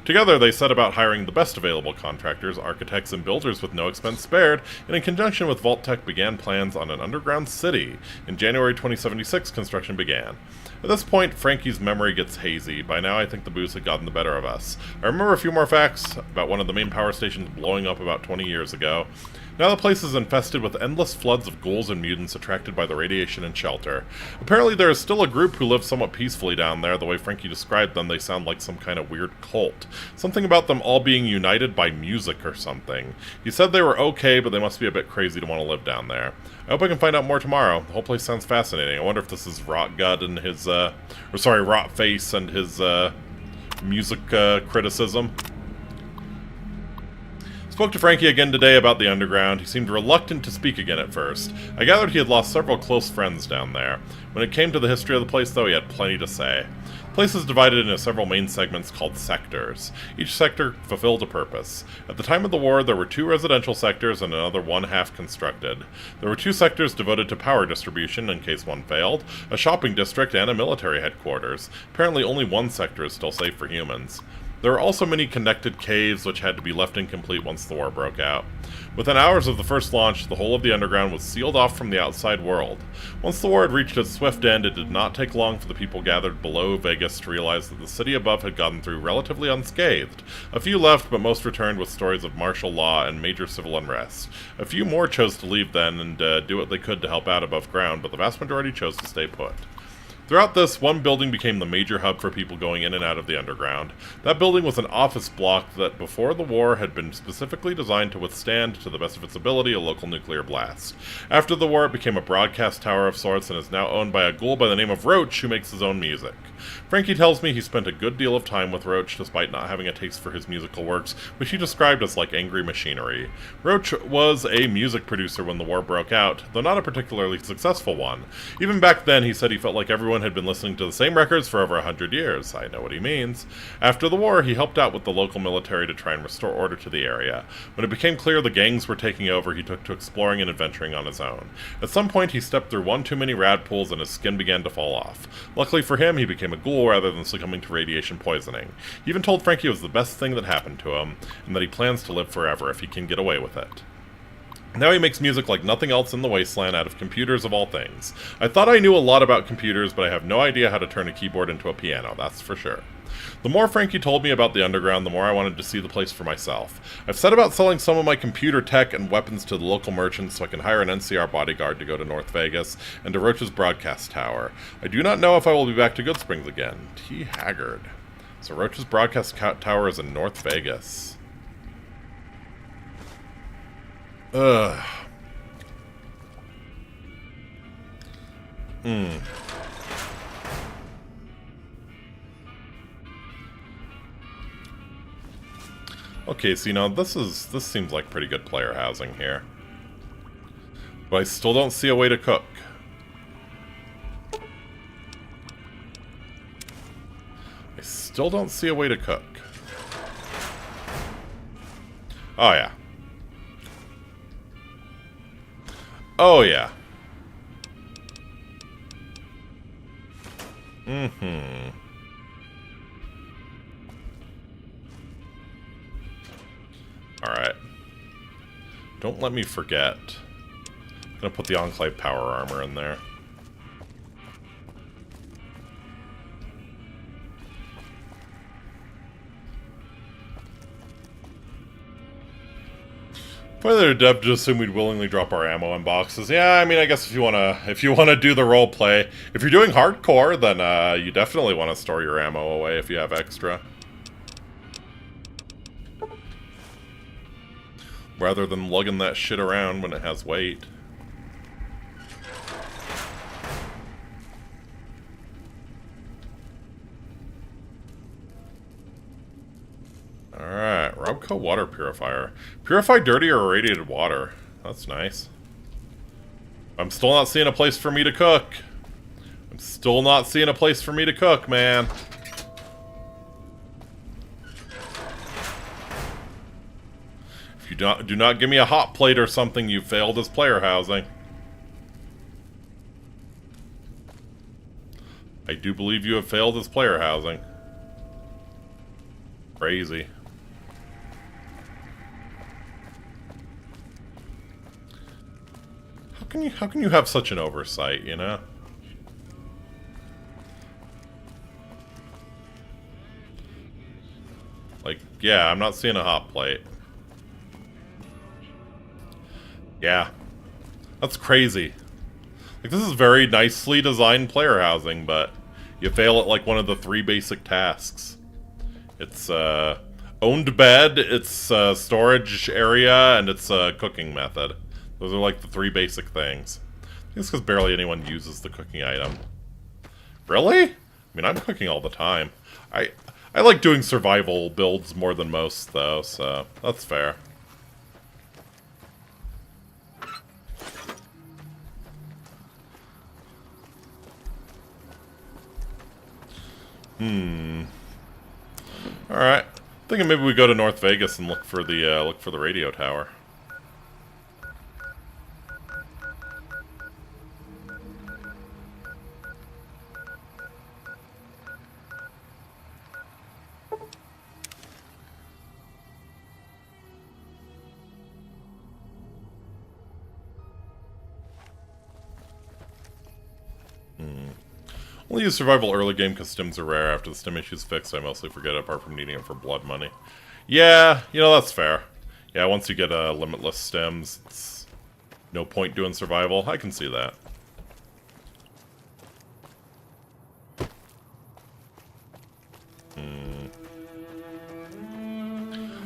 Together, they set about hiring the best available contractors, architects, and builders with no expense spared, and in conjunction with Vault Tech began plans on an underground city. In January 2076, construction began. At this point, Frankie's memory gets hazy. By now, I think the booze had gotten the better of us. I remember a few more facts about one of the main power stations blowing up about 20 years ago. Now the place is infested with endless floods of ghouls and mutants attracted by the radiation and shelter. Apparently there is still a group who live somewhat peacefully down there. The way Frankie described them, they sound like some kind of weird cult. Something about them all being united by music or something. He said they were okay, but they must be a bit crazy to want to live down there. I hope I can find out more tomorrow. The whole place sounds fascinating. I wonder if this is Rot Gut and his, Rot Face and his, music, criticism. Spoke to Frankie again today about the underground. He seemed reluctant to speak again at first. I gathered he had lost several close friends down there. When it came to the history of the place, though, he had plenty to say. The place is divided into several main segments called sectors. Each sector fulfilled a purpose. At the time of the war, there were 2 residential sectors and another one half constructed. There were 2 sectors devoted to power distribution in case one failed, a shopping district, and a military headquarters. Apparently only one sector is still safe for humans. There were also many connected caves which had to be left incomplete once the war broke out. Within hours of the first launch, the whole of the underground was sealed off from the outside world. Once the war had reached its swift end, it did not take long for the people gathered below Vegas to realize that the city above had gotten through relatively unscathed. A few left, but most returned with stories of martial law and major civil unrest. A few more chose to leave then and do what they could to help out above ground, but the vast majority chose to stay put. Throughout this, one building became the major hub for people going in and out of the underground. That building was an office block that, before the war, had been specifically designed to withstand, to the best of its ability, a local nuclear blast. After the war, it became a broadcast tower of sorts and is now owned by a ghoul by the name of Roach, who makes his own music. Frankie tells me he spent a good deal of time with Roach, despite not having a taste for his musical works, which he described as like angry machinery. Roach was a music producer when the war broke out, though not a particularly successful one. Even back then, he said he felt like everyone had been listening to the same records for over 100 years. I know what he means. After the war, he helped out with the local military to try and restore order to the area. When it became clear the gangs were taking over, he took to exploring and adventuring on his own. At some point, he stepped through one too many rad pools and his skin began to fall off. Luckily for him, he became a ghoul rather than succumbing to radiation poisoning. He even told Frankie it was the best thing that happened to him, and that he plans to live forever if he can get away with it. Now he makes music like nothing else in the wasteland out of computers of all things. I thought I knew a lot about computers, but I have no idea how to turn a keyboard into a piano, that's for sure. The more Frankie told me about the underground, the more I wanted to see the place for myself. I've set about selling some of my computer tech and weapons to the local merchants so I can hire an NCR bodyguard to go to North Vegas and to Roach's broadcast tower. I do not know if I will be back to Goodsprings again. T. Haggard. So Roach's broadcast tower is in North Vegas. Ugh. Okay, so you know, this seems like pretty good player housing here. But I still don't see a way to cook. I still don't see a way to cook. Oh yeah. Oh yeah. Mm-hmm. Alright. Don't let me forget. I'm gonna put the Enclave power armor in there. Whether Dev just assume we'd willingly drop our ammo in boxes. Yeah, I mean, I guess if you wanna do the role play, if you're doing hardcore, then you definitely want to store your ammo away if you have extra, rather than lugging that shit around when it has weight. Alright, Robco water purifier. Purify dirty or irradiated water. That's nice. I'm still not seeing a place for me to cook. I'm still not seeing a place for me to cook, man. If you do not give me a hot plate or something, you failed as player housing. I do believe you have failed as player housing. Crazy. How can you have such an oversight, you know? Like, yeah, I'm not seeing a hot plate. Yeah. That's crazy. Like, this is very nicely designed player housing, but you fail at, like, one of the 3 basic tasks. It's, owned bed, it's, storage area, and it's, cooking method. Those are, like, the 3 basic things. I think it's because barely anyone uses the cooking item. Really? I mean, I'm cooking all the time. I like doing survival builds more than most, though, so that's fair. Alright. Thinking maybe we go to North Vegas and look for the radio tower. Only use survival early game because stims are rare. After the stim issue's fixed, I mostly forget it apart from needing it for blood money. Yeah, you know, that's fair. Yeah, once you get limitless stims, it's no point doing survival. I can see that.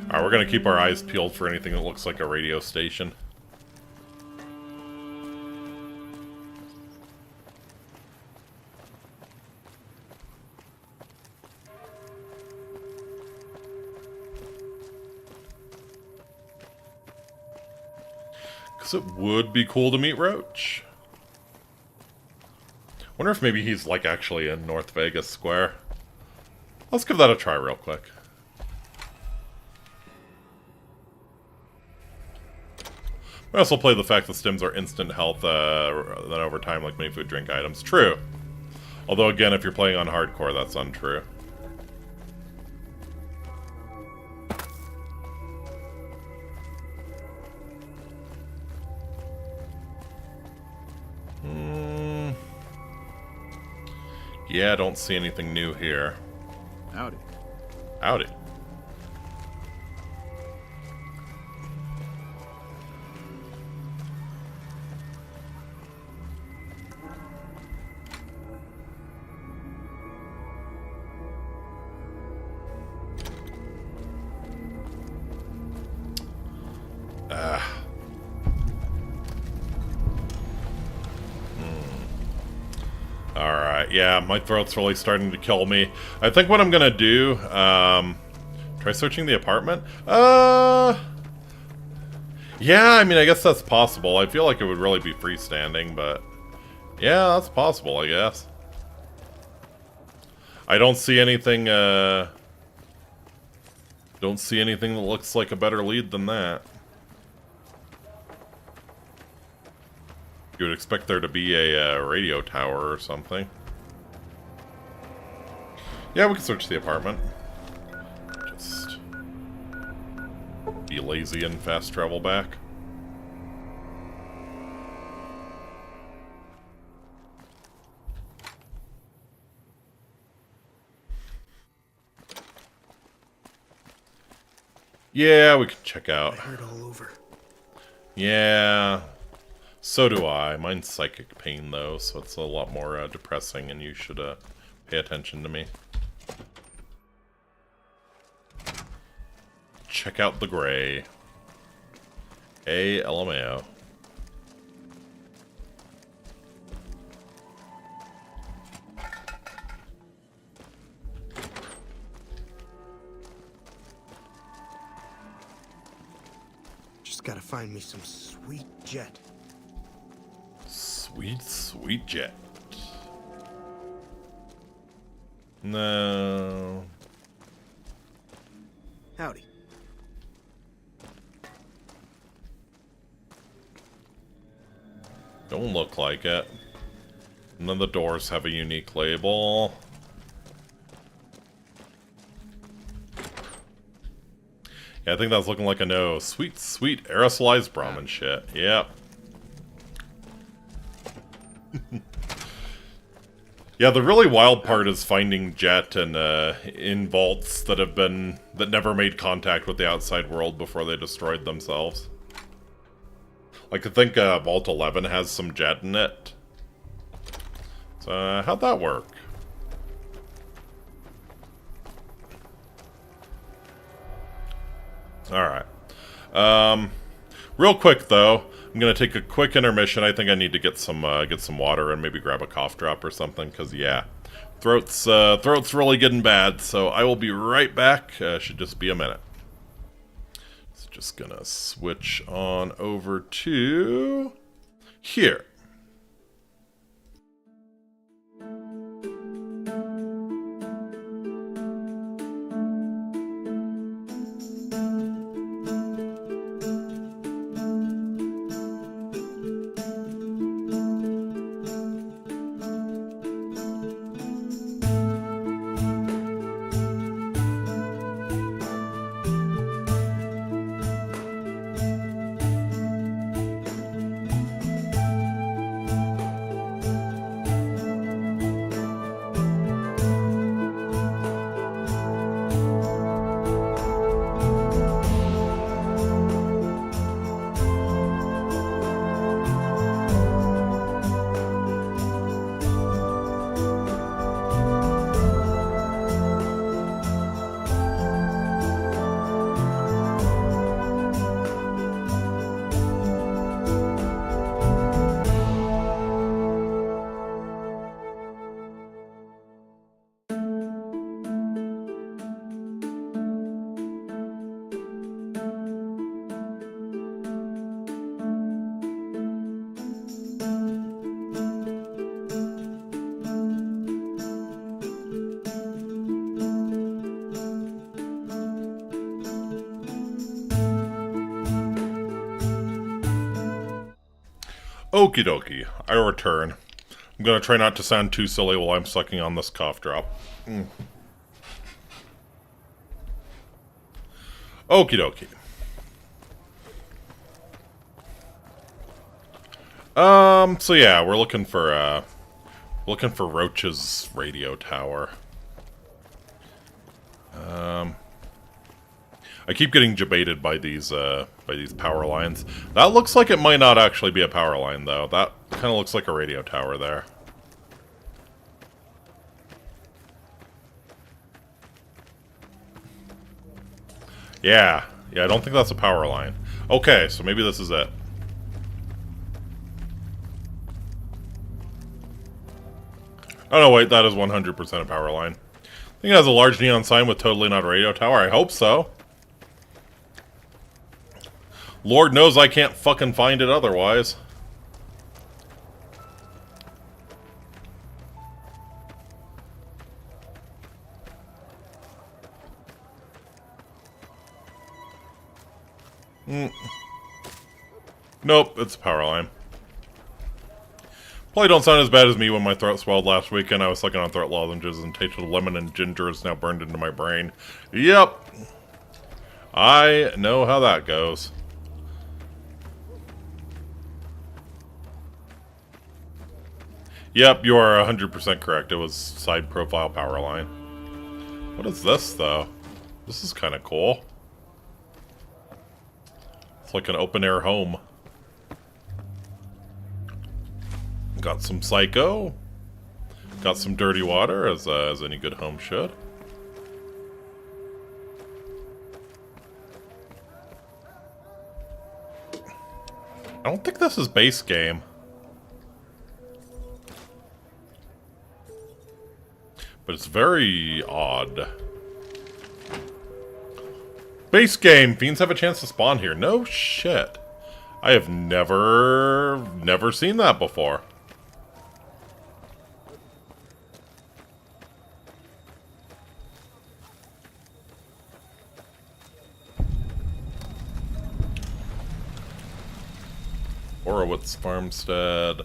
Alright, we're gonna keep our eyes peeled for anything that looks like a radio station. It would be cool to meet Roach. Wonder if maybe he's, like, actually in North Vegas Square. Let's give that a try real quick. We also play the fact that stims are instant health, then over time, like many food drink items. True. Although, again, if you're playing on hardcore, that's untrue. Yeah, I don't see anything new here.
Howdy.
Howdy. Alright, yeah, my throat's really starting to kill me. I think what I'm gonna do, Try searching the apartment? Yeah, I mean, I guess that's possible. I feel like it would really be freestanding, but... Yeah, that's possible, I guess. I don't see anything, don't see anything that looks like a better lead than that. You would expect there to be a radio tower or something. Yeah, we can search the apartment. Just be lazy and fast travel back. Yeah, we can check out.
I heard all over.
Yeah, so do I. Mine's psychic pain, though, so it's a lot more depressing, and you should pay attention to me. Check out the gray. LMAO.
Just gotta find me some sweet jet.
Sweet, sweet jet. No.
Howdy.
Don't look like it. None of the doors have a unique label. Yeah, I think that's looking like a no. Sweet, sweet aerosolized Brahmin shit. Yep. Yeah, the really wild part is finding jet and in vaults that never made contact with the outside world before they destroyed themselves. Like, I think Vault 11 has some jet in it. So, how'd that work? Alright. Real quick, though, I'm gonna take a quick intermission. I think I need to get some water and maybe grab a cough drop or something, because, yeah. Throat's really getting bad, so I will be right back. Should just be a minute. Just gonna switch on over to here. Okie dokie, I return. I'm gonna try not to sound too silly while I'm sucking on this cough drop. Okie dokie. So yeah, we're looking for Roach's radio tower. I keep getting debated by these power lines. That looks like it might not actually be a power line, though. That kind of looks like a radio tower there. Yeah, I don't think that's a power line. Okay, so maybe this is it. Oh no, wait, that is 100% a power line. think it has a large neon sign with totally not a radio tower. I hope so. Lord knows I can't fucking find it otherwise. Nope, it's a power line. Probably don't sound as bad as me when my throat swelled last weekend. I was sucking on throat lozenges and tasted lemon and ginger is now burned into my brain. Yep. I know how that goes. Yep, you are 100% correct. It was side profile power line. What is this, though? This is kind of cool. It's like an open-air home. Got some Psycho. Got some dirty water, as any good home should. I don't think this is base game. But it's very odd. Base game! Fiends have a chance to spawn here. No shit. I have never seen that before. Horowitz Farmstead.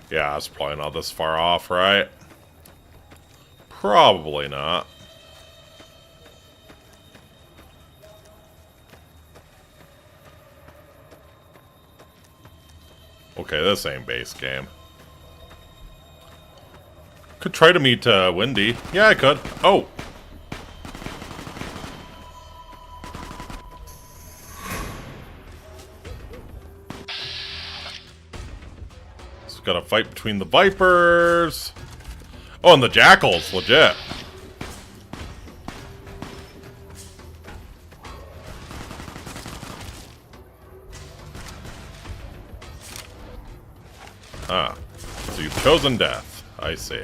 Yeah, it's probably not this far off, right? Probably not. Okay, this ain't base game. Could try to meet Windy. Yeah, I could. Oh! Got a fight between the Vipers. Oh, and the Jackals, legit. Ah, so you've chosen death. I see.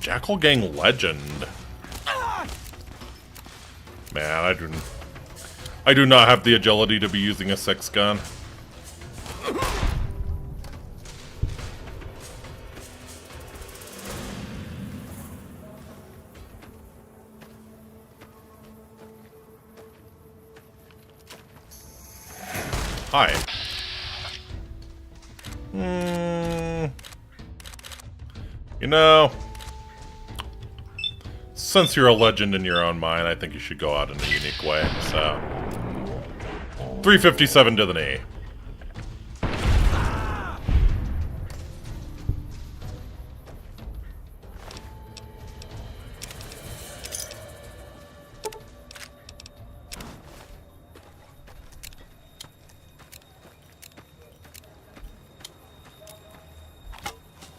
Jackal Gang Legend. Man, I do not have the agility to be using a 6-gun. Hi. You know, since you're a legend in your own mind, I think you should go out in a unique way, so... 357 to the knee.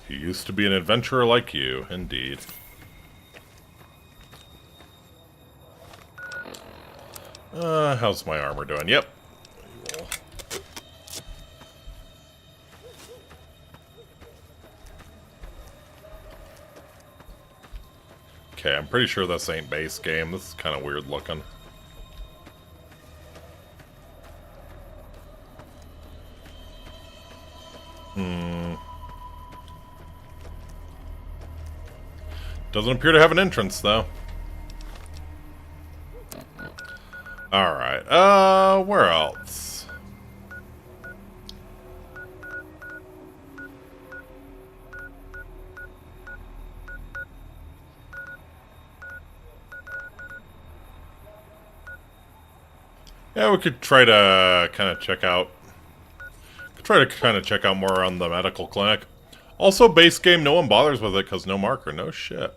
He used to be an adventurer like you, indeed. How's my armor doing? Yep. Okay, I'm pretty sure this ain't base game. This is kind of weird looking. Doesn't appear to have an entrance, though. Alright, where else? Yeah, we could try to kind of check out... check out more around the medical clinic. Also, base game, no one bothers with it because no marker. No shit.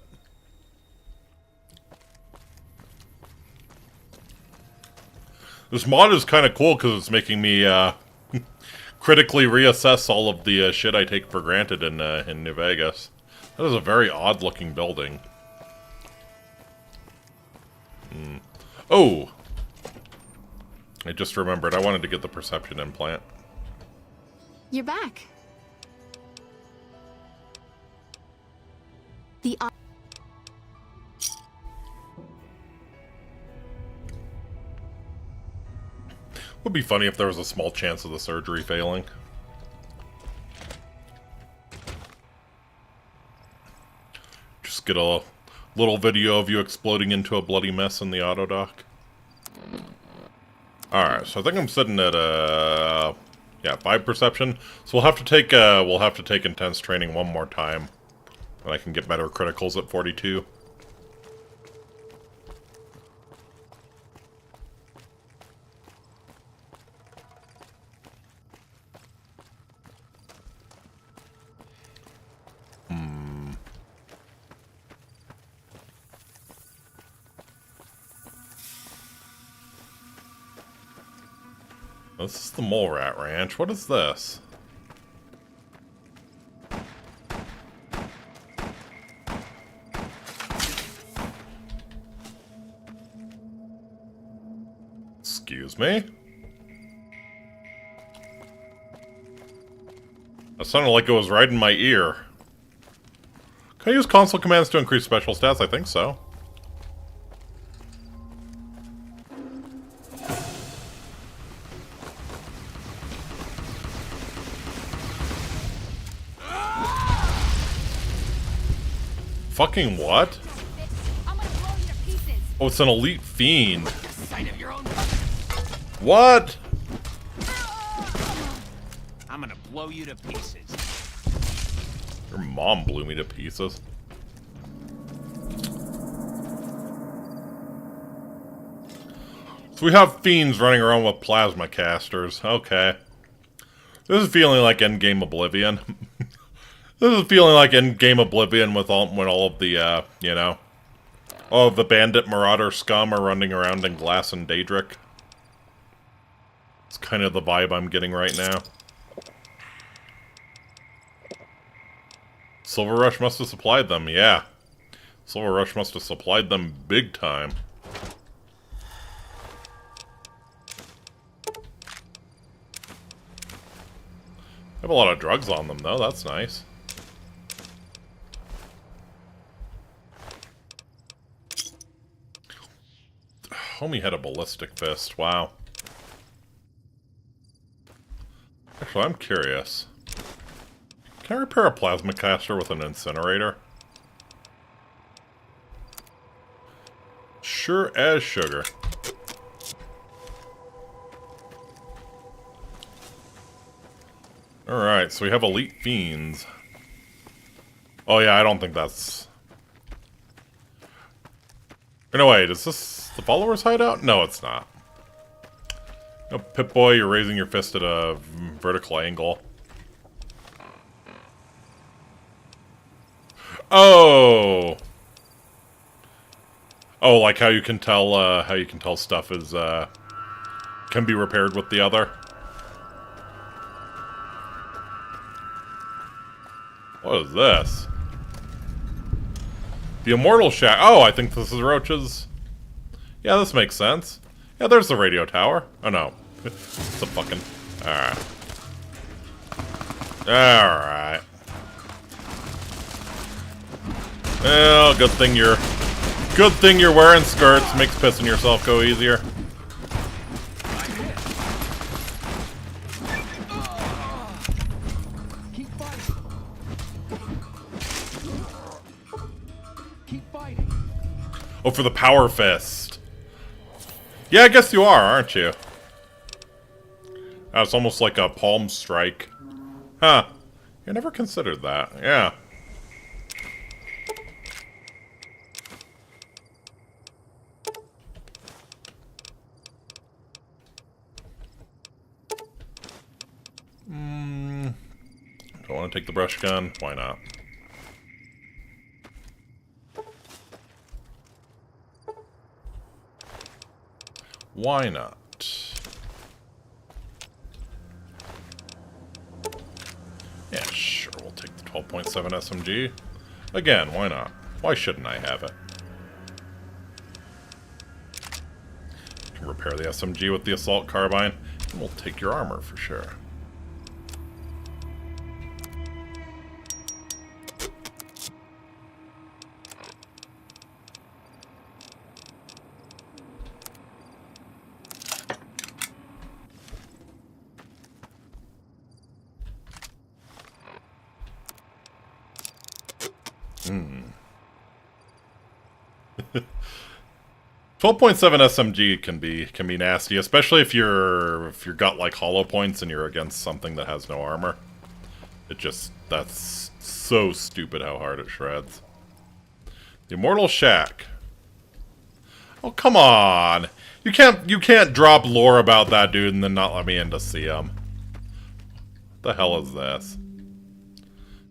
This mod is kind of cool because it's making me critically reassess all of the shit I take for granted in New Vegas. That is a very odd-looking building. Oh! I just remembered I wanted to get the perception implant.
You're back. The
Would be funny if there was a small chance of the surgery failing. Just get a little video of you exploding into a bloody mess in the auto dock. Alright, so I think I'm sitting at yeah, 5 perception. So we'll have to take intense training one more time. And I can get better criticals at 42. This is the Mole Rat Ranch. What is this? Excuse me? That sounded like it was right in my ear. Can I use console commands to increase special stats? I think so. Fucking what? Oh, it's an elite fiend. What?
I'm gonna blow you to pieces.
Your mom blew me to pieces. So we have fiends running around with plasma casters. Okay. This is feeling like endgame Oblivion. This is feeling like endgame Oblivion with when all of the, you know, all of the bandit marauder scum are running around in Glass and Daedric. It's kind of the vibe I'm getting right now. Silver Rush must have supplied them, yeah. Silver Rush must have supplied them big time. I have a lot of drugs on them, though. That's nice. Homie had a ballistic fist. Wow. Actually, I'm curious. Can I repair a plasma caster with an incinerator? Sure as sugar. Alright, so we have elite fiends. Oh yeah, I don't think that's... No, wait, is this the followers' hideout? No, it's not. No, Pip-Boy, you're raising your fist at a vertical angle. Oh! Oh, like how you can tell stuff is, can be repaired with the other? What is this? The Immortal Shack. Oh, I think this is Roach's. Yeah, this makes sense. Yeah, there's the radio tower. Oh, no. It's a fucking... Alright. Alright. Well, good thing you're wearing skirts. Makes pissing yourself go easier. Oh, for the power fist. Yeah, I guess you are, aren't you? It's almost like a palm strike. Huh. I never considered that. Yeah. Don't want to take the brush gun? Why not? Why not? Yeah, sure, we'll take the 12.7 SMG. Again, why not? Why shouldn't I have it? I can repair the SMG with the assault carbine, and we'll take your armor for sure. Hmm. 12.7 SMG can be nasty, especially if you're got like hollow points and you're against something that has no armor. That's so stupid how hard it shreds. The Immortal Shack. Oh, come on. You can't drop lore about that dude and then not let me in to see him. What the hell is this?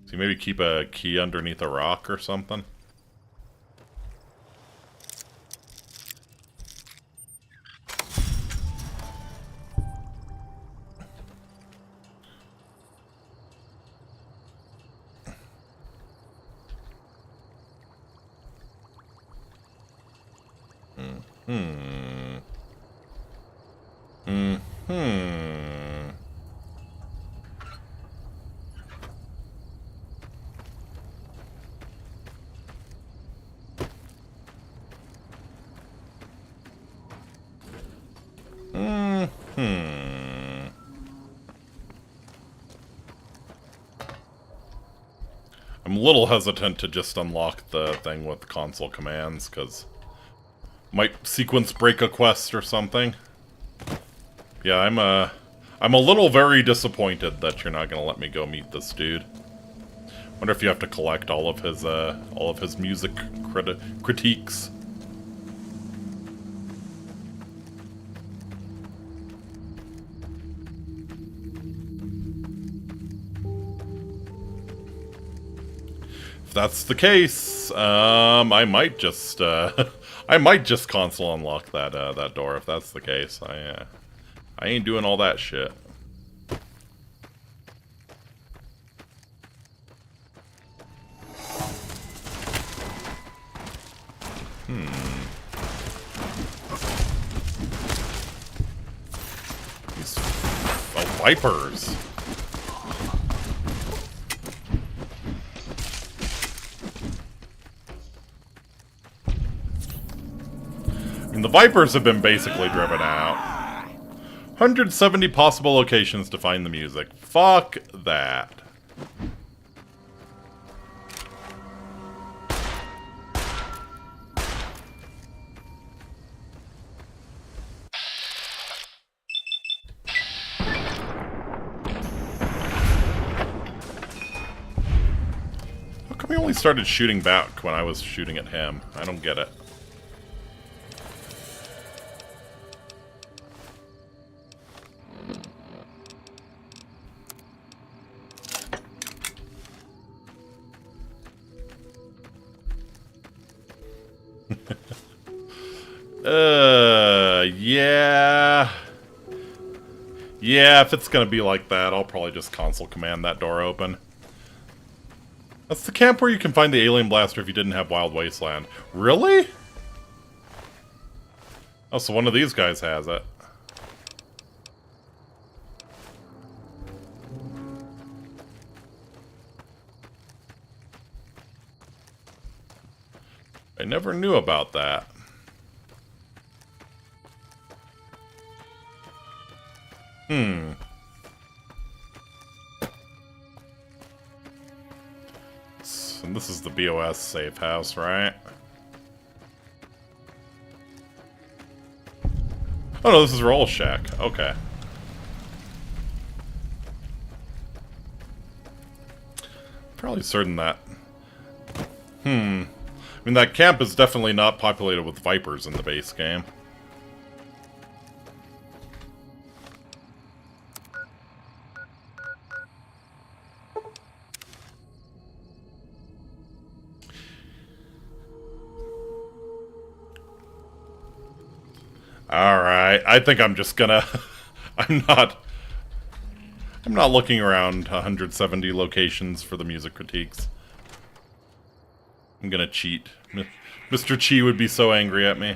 So you maybe keep a key underneath a rock or something? I'm a little hesitant to just unlock the thing with console commands, because might sequence break a quest or something. Yeah, I'm a little very disappointed that you're not gonna let me go meet this dude. Wonder if you have to collect all of his music critiques. If that's the case, I might just I might just console unlock that door. If that's the case, I ain't doing all that shit. These vipers. And the vipers have been basically driven out. 170 possible locations to find the music. Fuck that. How come he only started shooting back when I was shooting at him? I don't get it. Yeah. Yeah, if it's gonna be like that, I'll probably just console command that door open. That's the camp where you can find the alien blaster if you didn't have Wild Wasteland. Really? Oh, so one of these guys has it. I never knew about that. And this is the BOS safe house, right? Oh no, this is Roll Shack. Okay. Probably certain that. I mean, that camp is definitely not populated with vipers in the base game. Alright, I think I'm just gonna... I'm not looking around 170 locations for the music critiques. I'm gonna cheat. Mr. Chi would be so angry at me.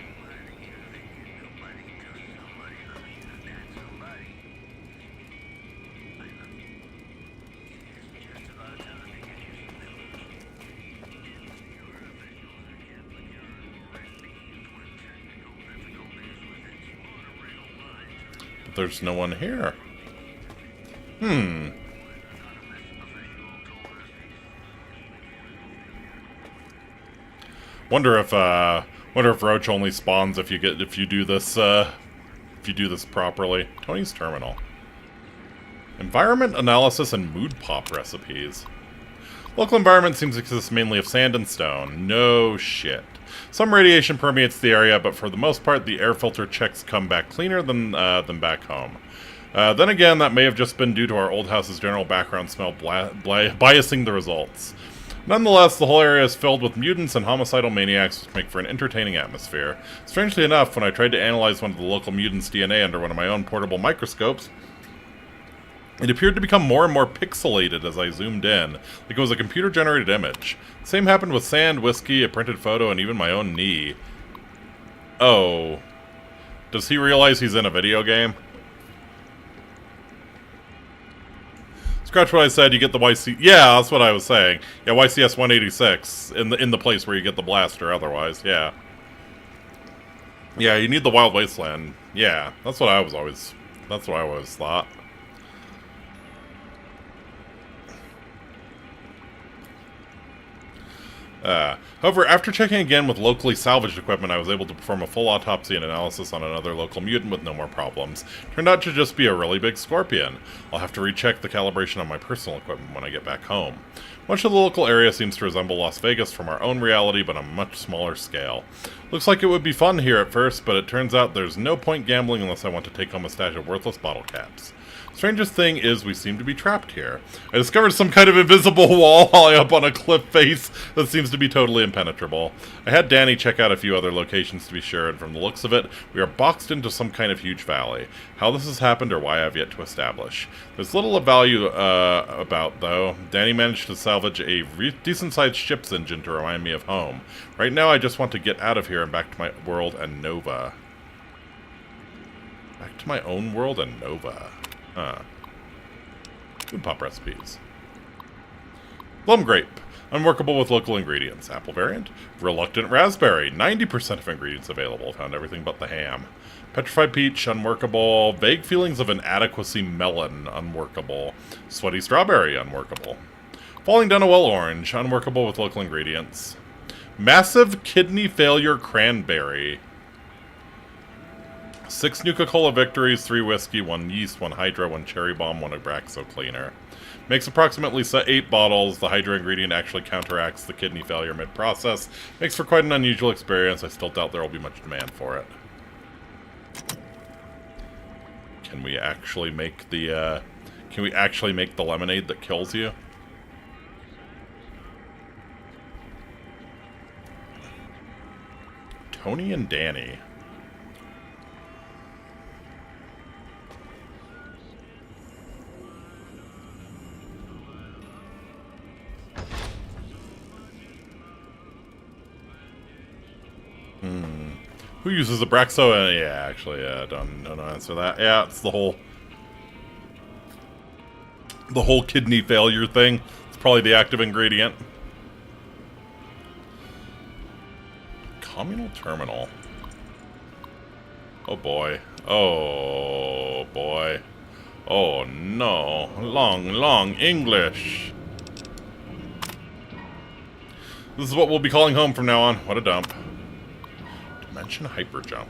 There's no one here. Wonder if Roach only spawns if you do this properly. Tony's terminal. Environment analysis and mood pop recipes. Local environment seems to consist mainly of sand and stone. No shit. Some radiation permeates the area, but for the most part, the air filter checks come back cleaner than back home. Then again, that may have just been due to our old house's general background smell biasing the results. Nonetheless, the whole area is filled with mutants and homicidal maniacs, which make for an entertaining atmosphere. Strangely enough, when I tried to analyze one of the local mutants' DNA under one of my own portable microscopes, it appeared to become more and more pixelated as I zoomed in, like it was a computer-generated image. Same happened with sand, whiskey, a printed photo, and even my own knee. Oh. Does he realize he's in a video game? Scratch what I said, you get the YC... Yeah, that's what I was saying. Yeah, YCS 186, in the place where you get the blaster otherwise, yeah. Yeah, you need the Wild Wasteland. Yeah, that's what I always thought. However, after checking again with locally salvaged equipment, I was able to perform a full autopsy and analysis on another local mutant with no more problems. Turned out to just be a really big scorpion. I'll have to recheck the calibration on my personal equipment when I get back home. Much of the local area seems to resemble Las Vegas from our own reality, but on a much smaller scale. Looks like it would be fun here at first, but it turns out there's no point gambling unless I want to take home a stash of worthless bottle caps. Strangest thing is we seem to be trapped here. I discovered some kind of invisible wall high up on a cliff face that seems to be totally impenetrable. I had Danny check out a few other locations to be sure, and from the looks of it, we are boxed into some kind of huge valley. How this has happened or why I've yet to establish. There's little of value about, though. Danny managed to salvage a decent-sized ship's engine to remind me of home. Right now I just want to get out of here and back to my world and Nova. Back to my own world and Nova. Huh. Food pop recipes. Plum grape. Unworkable with local ingredients. Apple variant. Reluctant raspberry. 90% of ingredients available. Found everything but the ham. Petrified peach. Unworkable. Vague feelings of inadequacy melon. Unworkable. Sweaty strawberry. Unworkable. Falling down a well orange. Unworkable with local ingredients. Massive kidney failure cranberry. 6 Nuka-Cola victories, 3 whiskey, 1 yeast, 1 hydra, 1 cherry bomb, 1 Abraxo cleaner. Makes approximately 8 bottles. The hydra ingredient actually counteracts the kidney failure mid-process. Makes for quite an unusual experience. I still doubt there will be much demand for it. Can we actually make the lemonade that kills you? Tony and Danny. Who uses Abraxo? Yeah, actually, don't answer that. Yeah, it's the whole kidney failure thing. It's probably the active ingredient. Communal terminal. Oh boy. Oh boy. Oh no. Long English. This is what we'll be calling home from now on. What a dump. Dimension hyperjump.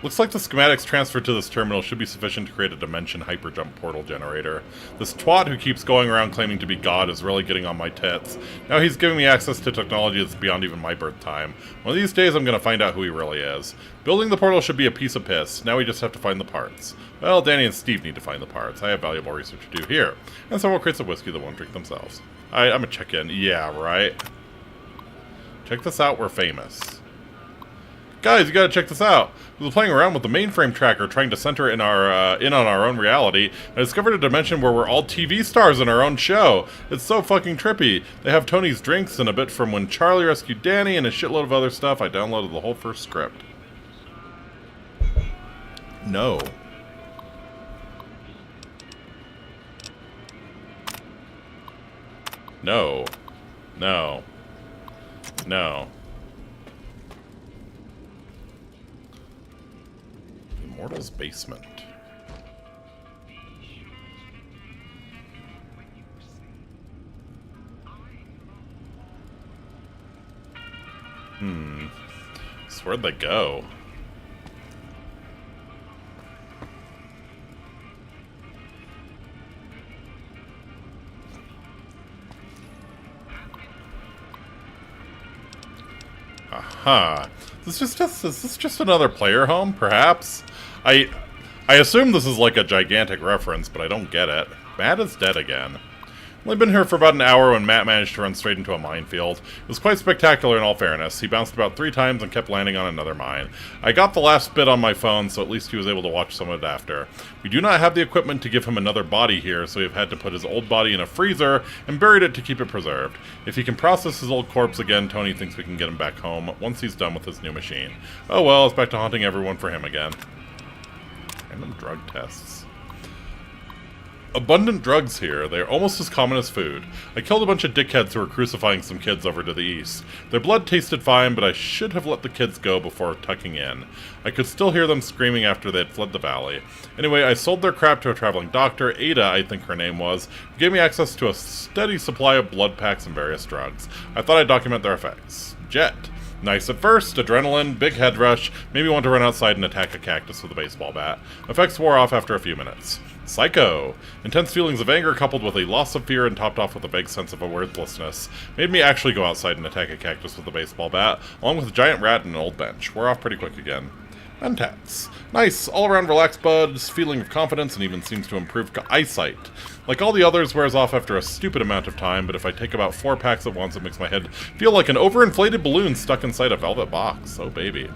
Looks like the schematics transferred to this terminal should be sufficient to create a dimension hyperjump portal generator. This twat who keeps going around claiming to be God is really getting on my tits. Now he's giving me access to technology that's beyond even my birth time. One of these days I'm gonna find out who he really is. Building the portal should be a piece of piss. Now we just have to find the parts. Well, Danny and Steve need to find the parts. I have valuable research to do here. And several crates of whiskey that won't drink themselves. I'm gonna check in. Yeah, right. Check this out, we're famous. Guys, you gotta check this out. We were playing around with the mainframe tracker, trying to center in on our own reality. I discovered a dimension where we're all TV stars in our own show. It's so fucking trippy. They have Tony's drinks and a bit from when Charlie rescued Danny and a shitload of other stuff. I downloaded the whole first script. No. No. No. No. Mortal's basement. So where'd they go? Aha. Is this just another player home, perhaps? I assume this is like a gigantic reference, but I don't get it. Matt is dead again. Only been here for about an hour when Matt managed to run straight into a minefield. It was quite spectacular in all fairness. He bounced about 3 times and kept landing on another mine. I got the last bit on my phone, so at least he was able to watch some of it after. We do not have the equipment to give him another body here, so we've had to put his old body in a freezer and buried it to keep it preserved. If he can process his old corpse again, Tony thinks we can get him back home once he's done with his new machine. Oh well, it's back to haunting everyone for him again. Random drug tests. Abundant drugs here. They are almost as common as food. I killed a bunch of dickheads who were crucifying some kids over to the east. Their blood tasted fine, but I should have let the kids go before tucking in. I could still hear them screaming after they had fled the valley. Anyway, I sold their crap to a traveling doctor, Ada, I think her name was, who gave me access to a steady supply of blood packs and various drugs. I thought I'd document their effects. Jet. Nice at first, adrenaline, big head rush, made me want to run outside and attack a cactus with a baseball bat. Effects wore off after a few minutes. Psycho. Intense feelings of anger coupled with a loss of fear and topped off with a vague sense of a worthlessness made me actually go outside and attack a cactus with a baseball bat, along with a giant rat and an old bench. Wore off pretty quick again. Mentats. Nice, all-around relaxed buds, feeling of confidence, and even seems to improve eyesight. Like all the others, wears off after a stupid amount of time, but if I take about 4 packs at once, it makes my head feel like an overinflated balloon stuck inside a velvet box. Oh, baby.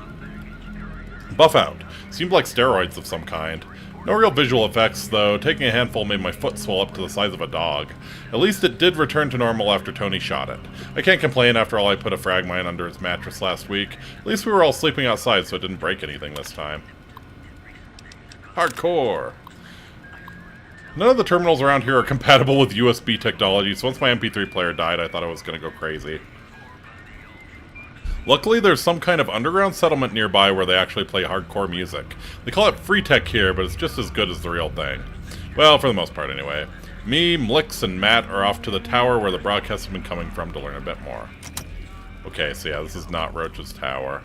Buff out. Seemed like steroids of some kind. No real visual effects, though. Taking a handful made my foot swell up to the size of a dog. At least it did return to normal after Tony shot it. I can't complain after all I put a frag mine under his mattress last week. At least we were all sleeping outside, so it didn't break anything this time. Hardcore! None of the terminals around here are compatible with USB technology, so once my MP3 player died, I thought I was going to go crazy. Luckily, there's some kind of underground settlement nearby where they actually play hardcore music. They call it free tech here, but it's just as good as the real thing. Well, for the most part, anyway. Me, Mlix, and Matt are off to the tower where the broadcasts have been coming from to learn a bit more. Okay, so yeah, this is not Roach's tower.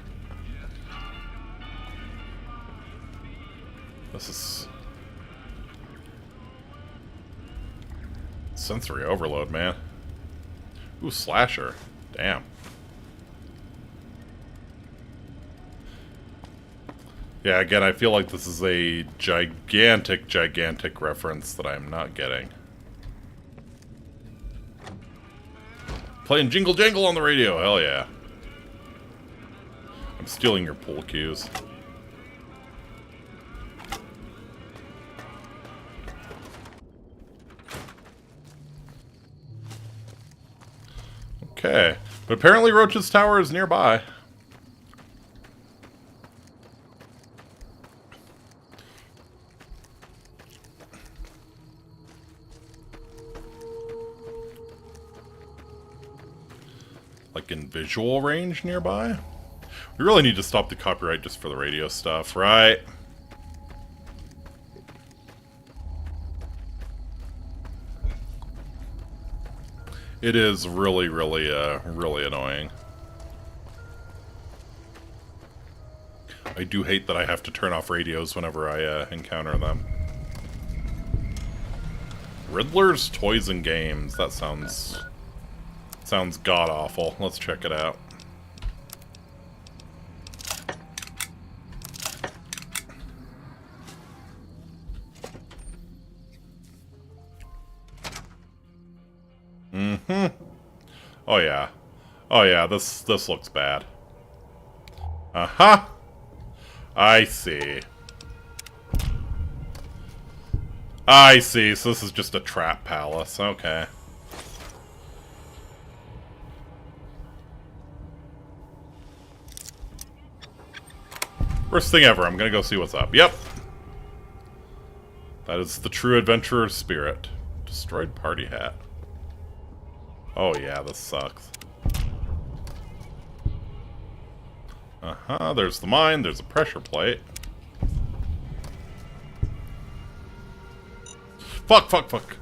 This is... sensory overload, man. Ooh, slasher. Damn. Yeah, again, I feel like this is a gigantic, gigantic reference that I'm not getting. Playing Jingle Jangle on the radio, hell yeah. I'm stealing your pool cues. Okay, but apparently Roach's tower is nearby. Like in visual range nearby? We really need to stop the copyright just for the radio stuff, right? It is really, really annoying. I do hate that I have to turn off radios whenever I encounter them. Riddler's Toys and Games. That sounds god-awful. Let's check it out. Oh yeah. Oh yeah, this looks bad. Uh-huh. I see. I see, so this is just a trap palace. Okay. First thing ever, I'm gonna go see what's up. Yep. That is the true adventurer's spirit. Destroyed party hat. Oh yeah, this sucks. Uh-huh, there's the mine, there's a pressure plate. Fuck, fuck, fuck.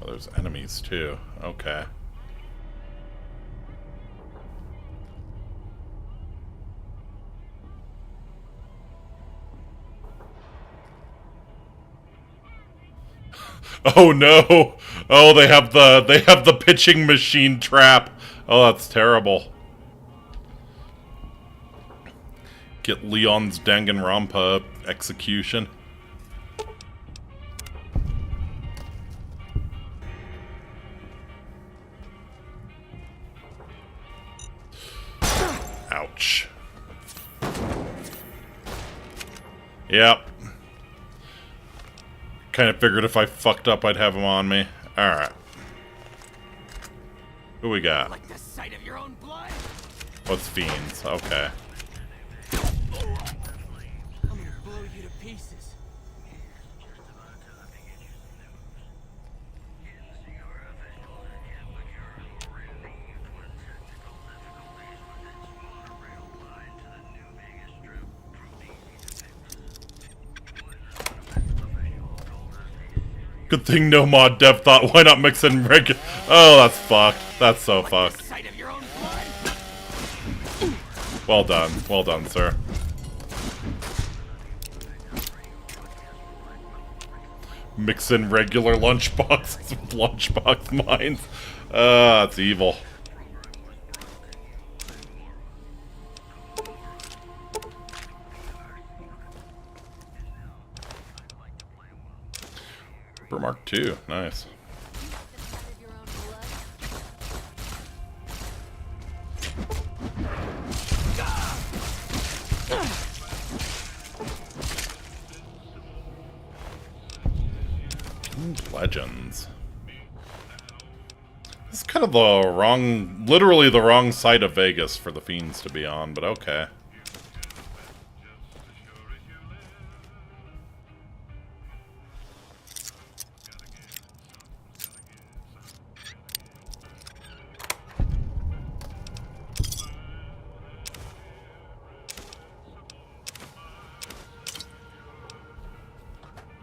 Oh, there's enemies too. Okay. Oh no! Oh, they have the pitching machine trap. Oh, that's terrible. Get Leon's Danganronpa execution. Ouch. Yep. Kind of figured if I fucked up, I'd have him on me. Alright. Who we got?
Like the sight of your own blood?
What's fiends? Okay.
I'm gonna blow you to pieces.
Good thing no mod dev thought, why not mix in regular? Oh, that's fucked. That's so
Like
fucked.
the sight of your own blood?
Well done. Well done, sir. Mix in regular lunchboxes with lunchbox mines. That's evil. Ripper Mark II. Nice. Legends. This is kind of the wrong, literally the wrong side of Vegas for the fiends to be on, but okay.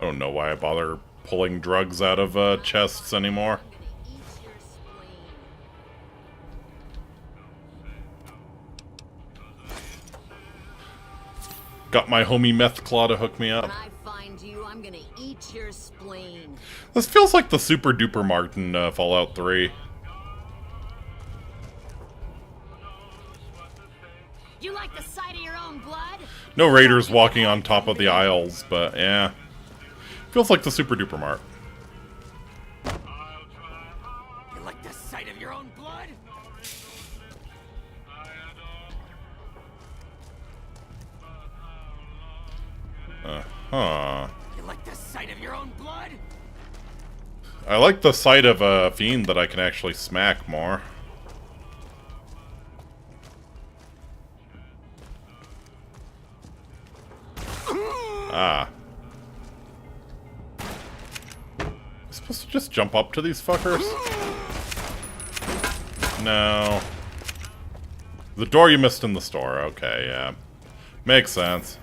I don't know why I bother pulling drugs out of chests anymore. Got my homie Meth Claw to hook me up.
When I find you, I'm gonna eat your spleen.
This feels like the super duper Martin Fallout 3.
You like the sight of your own blood?
No raiders walking on top of the aisles, but yeah. Feels like the super duper Mart.
You like the sight of your own blood?
Huh.
You like the sight of your own blood?
I like the sight of a fiend that I can actually smack more. Ah. Supposed to just jump up to these fuckers? No. The door you missed in the store. Okay, yeah. Makes sense.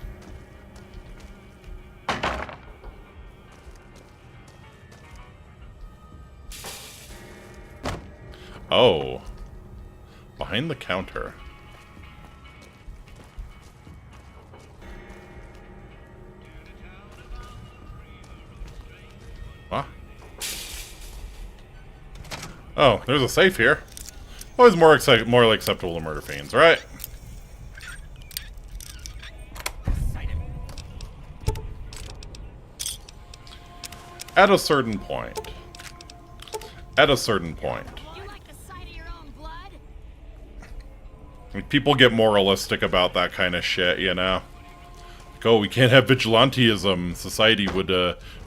Oh. Behind the counter. What? Oh, there's a safe here. Always more acceptable to murder fiends, right? At a certain point. At a certain point.
You like the sight of your own blood?
Like, people get moralistic about that kind of shit, you know? Like, oh, we can't have vigilantism. Society would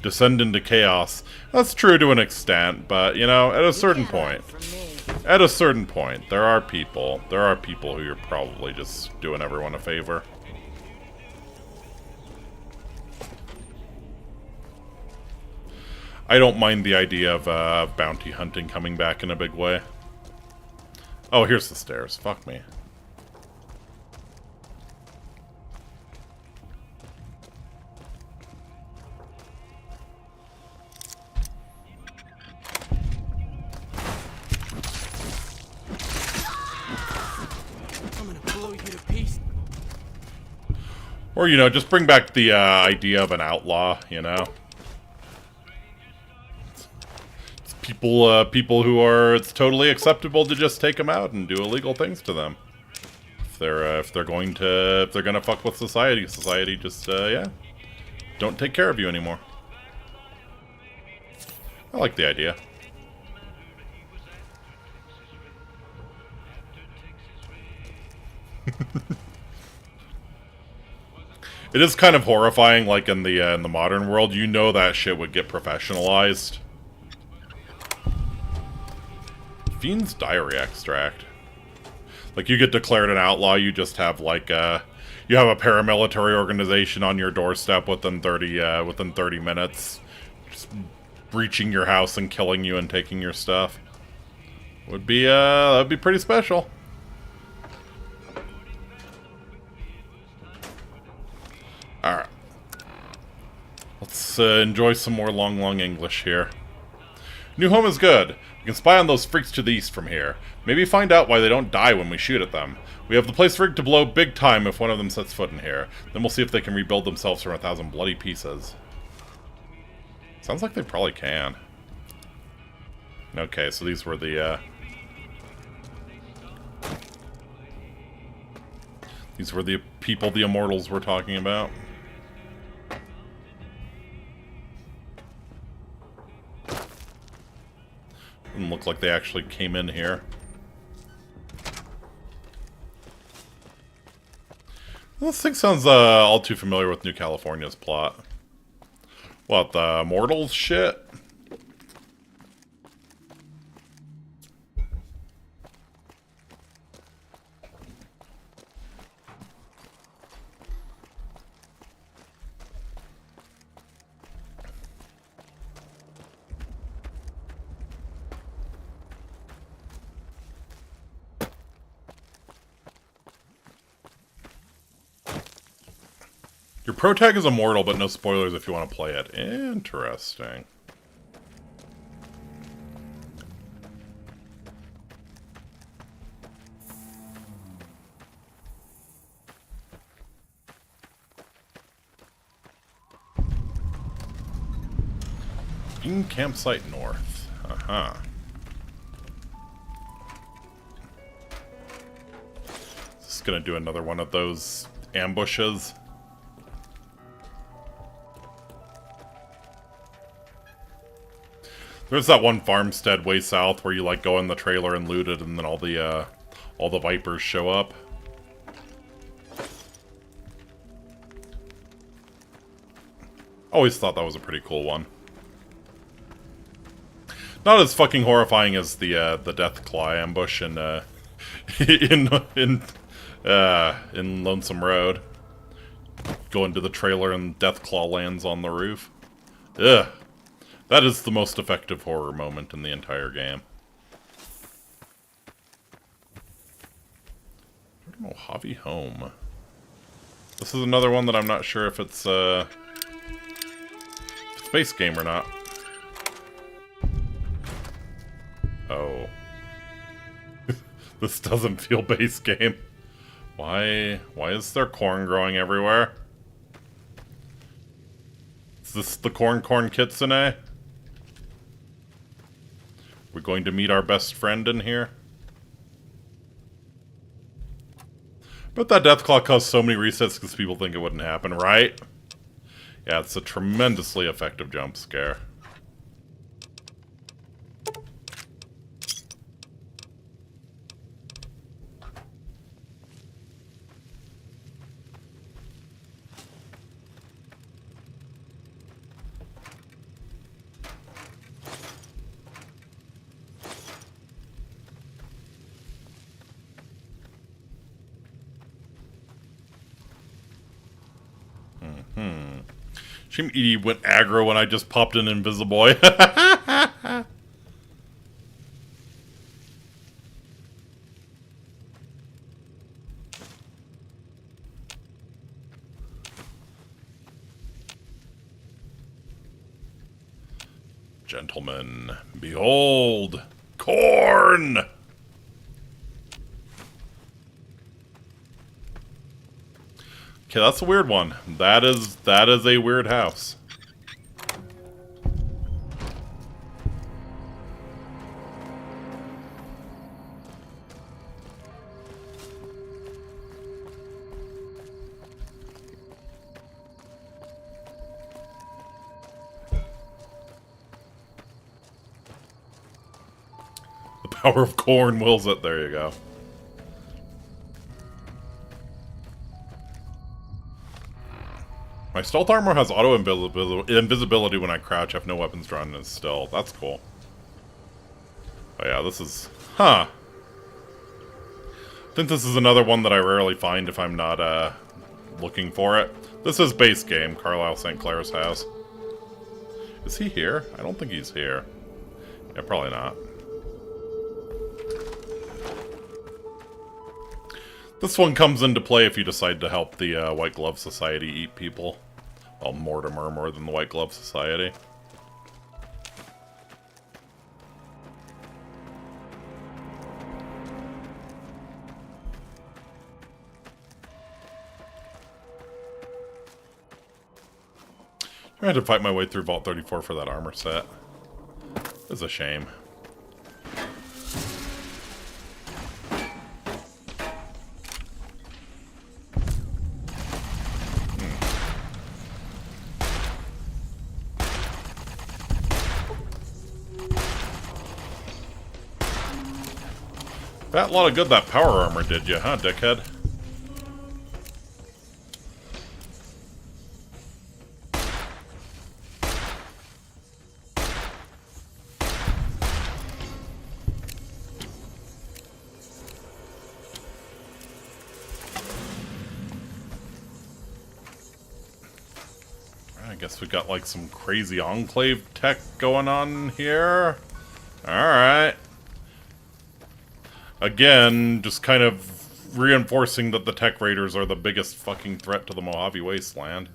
descend into chaos. That's true to an extent, but, you know, at a certain point. At a certain point, there are people who you're probably just doing everyone a favor. I don't mind the idea of bounty hunting coming back in a big way. Oh, here's the stairs. Fuck me. Or, you know, just bring back the idea of an outlaw, you know? It's people who are, it's totally acceptable to just take them out and do illegal things to them. If they're gonna fuck with society just, yeah, don't take care of you anymore. I like the idea. It is kind of horrifying, like in the modern world. You know that shit would get professionalized. Fiend's diary extract. Like, you get declared an outlaw, you just have like you have a paramilitary organization on your doorstep within 30 minutes, just breaching your house and killing you and taking your stuff. Would be that'd be pretty special. Alright. Let's enjoy some more long English here. New home is good. We can spy on those freaks to the east from here. Maybe find out why they don't die when we shoot at them. We have the place rigged to blow big time if one of them sets foot in here. Then we'll see if they can rebuild themselves from 1,000 bloody pieces. Sounds like they probably can. Okay, so these were the, these were the people the immortals were talking about. Didn't look like they actually came in here. This thing sounds all too familiar with New California's plot. What, the immortals shit? Your pro tag is immortal, but no spoilers if you want to play it. Interesting. In campsite north. Uh-huh. Just gonna do another one of those ambushes. There's that one farmstead way south where you like go in the trailer and loot it, and then all the vipers show up. Always thought that was a pretty cool one. Not as fucking horrifying as the deathclaw ambush in in Lonesome Road. Go into the trailer and deathclaw lands on the roof. Ugh. That is the most effective horror moment in the entire game. Mojave Home. This is another one that I'm not sure if it's base game or not. Oh. This doesn't feel base game. Why is there corn growing everywhere? Is this the corn kitsune? We're going to meet our best friend in here. But that deathclaw caused so many resets because people think it wouldn't happen, right? Yeah, it's a tremendously effective jump scare. Shame Edie went aggro when I just popped an Invisiboy. Gentlemen, behold, corn! Okay, that's a weird one. That is a weird house. The power of corn wills it. There you go. My stealth armor has auto invisibility when I crouch. I have no weapons drawn and it's still. That's cool. Oh yeah, this is... Huh. I think this is another one that I rarely find if I'm not, looking for it. This is base game, Carlisle St. Clair's house. Is he here? I don't think he's here. Yeah, probably not. This one comes into play if you decide to help the White Glove Society eat people. Well, Mortimer more than the White Glove Society. I had to fight my way through Vault 34 for that armor set. It's a shame. Fat lot of good that power armor did you, huh, dickhead? I guess we got like some crazy enclave tech going on here. Alright. Again, just kind of reinforcing that the tech raiders are the biggest fucking threat to the Mojave Wasteland.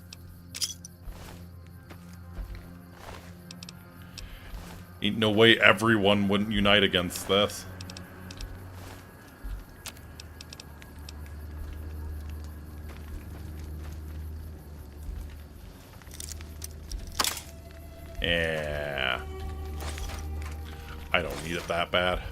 Ain't no way everyone wouldn't unite against this. Yeah. I don't need it that bad.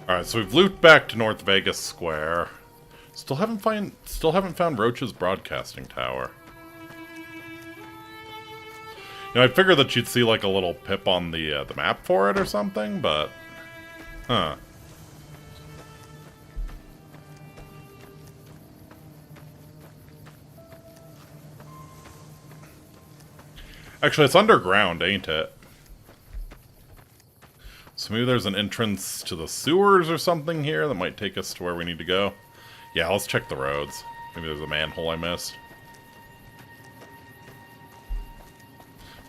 Alright, so we've looped back to North Vegas Square. Still haven't found Roach's broadcasting tower. You know, I figured that you'd see like a little pip on the map for it or something, but huh. Actually, it's underground, ain't it? So maybe there's an entrance to the sewers or something here that might take us to where we need to go. Yeah, let's check the roads. Maybe there's a manhole I missed.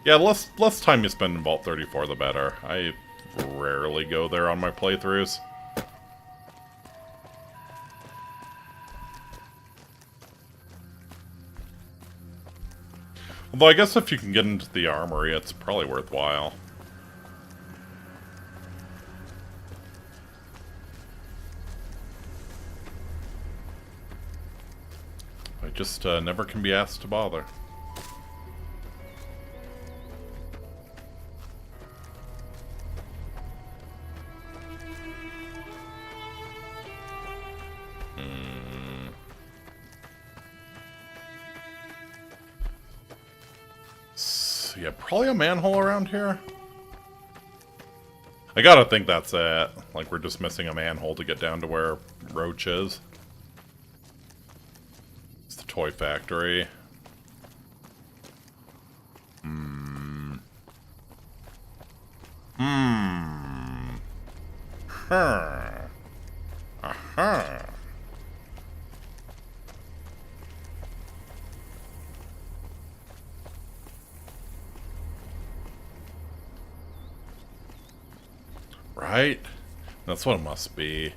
Yeah, the less time you spend in Vault 34, the better. I rarely go there on my playthroughs. Although I guess if you can get into the armory, it's probably worthwhile. I just never can be asked to bother. So yeah, probably a manhole around here. I gotta think that's it. Like we're just missing a manhole to get down to where Roach is. Toy factory. Huh. Uh-huh. Right? That's what it must be.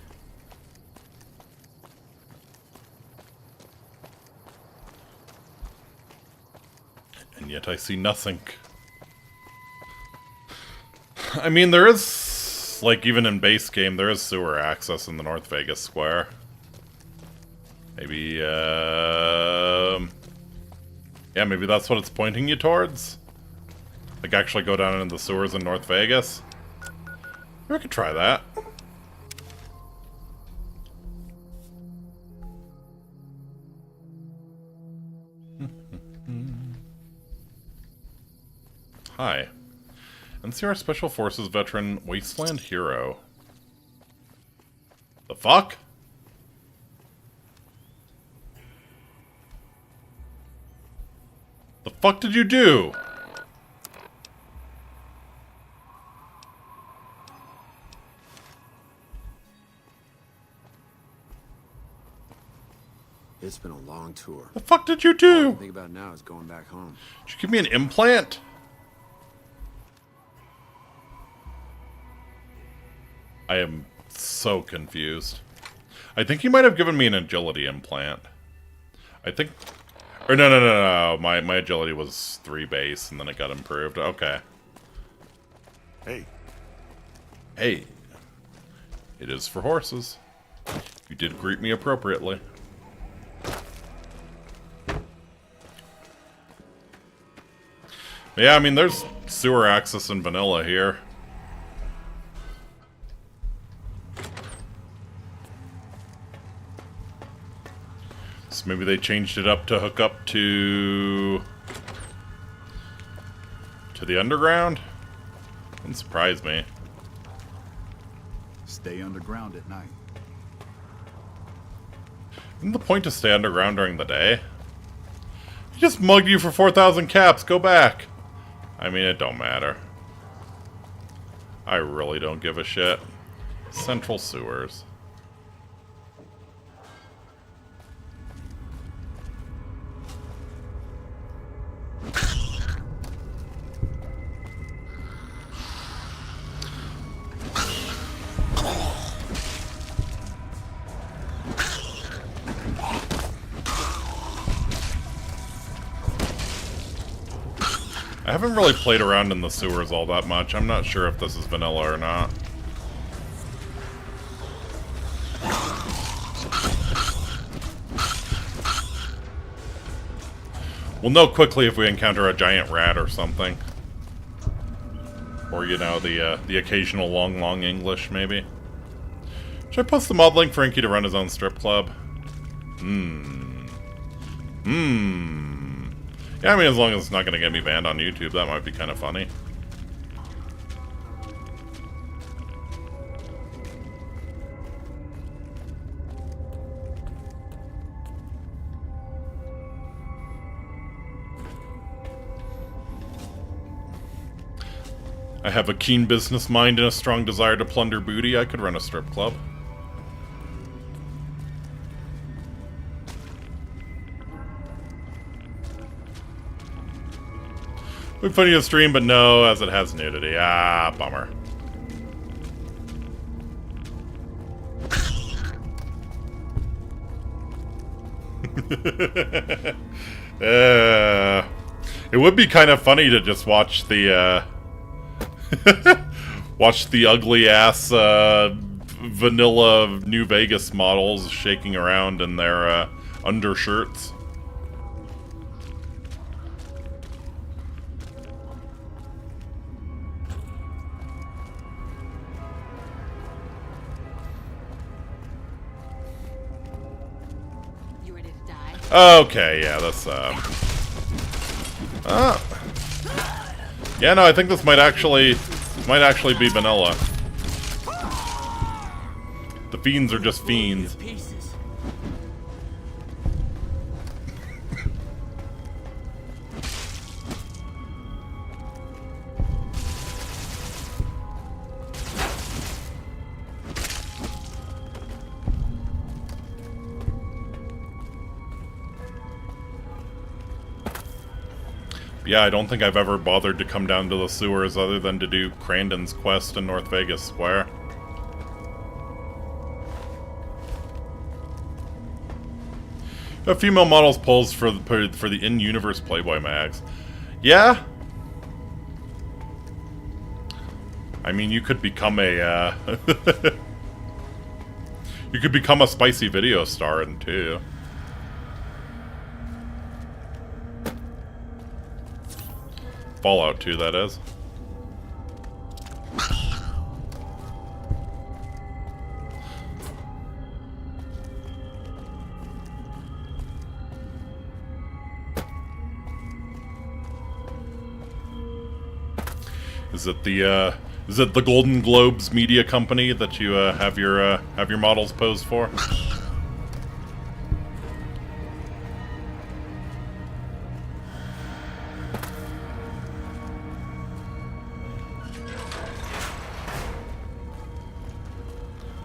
And yet I see nothing. I mean, there is, like, even in base game, there is sewer access in the North Vegas Square. Maybe, yeah, maybe that's what it's pointing you towards? Like, actually go down into the sewers in North Vegas? We could try that. Hi. NCR Special Forces veteran, Wasteland Hero. The fuck? The fuck did you do?
It's been a long tour.
The fuck did you
All I
do?
can think about now is going back home.
Did you give me an implant? I am so confused. I think he might have given me an agility implant. I think... Or no. My agility was 3 base, and then it got improved. Okay.
Hey.
Hey. It is for horses. You did greet me appropriately. Yeah, I mean, there's sewer access in vanilla here. So maybe they changed it up to hook up to the underground? Wouldn't surprise me.
Stay underground at night.
Isn't the point to stay underground during the day? He just mugged you for 4,000 caps. Go back. I mean, it don't matter. I really don't give a shit. Central sewers. I haven't really played around in the sewers all that much. I'm not sure if this is vanilla or not. We'll know quickly if we encounter a giant rat or something. Or, you know, the occasional long English, maybe. Should I post the mod link for Inky to run his own strip club? Yeah, I mean, as long as it's not going to get me banned on YouTube, that might be kind of funny. I have a keen business mind and a strong desire to plunder booty. I could run a strip club. Would be funny to stream, but no, as it has nudity. Ah, bummer. It would be kind of funny to just watch the watch the ugly ass vanilla New Vegas models shaking around in their undershirts.
You ready to die?
Okay, yeah, that's yeah, no, I think this might actually be vanilla. The fiends are just fiends.
Pieces.
Yeah, I don't think I've ever bothered to come down to the sewers other than to do Crandon's quest in North Vegas Square. A female models posed for the in-universe Playboy mags. Yeah? I mean, you could become a, you could become a spicy video star in too. Fallout 2, that is. Is it the Golden Globes media company that you have your models posed for?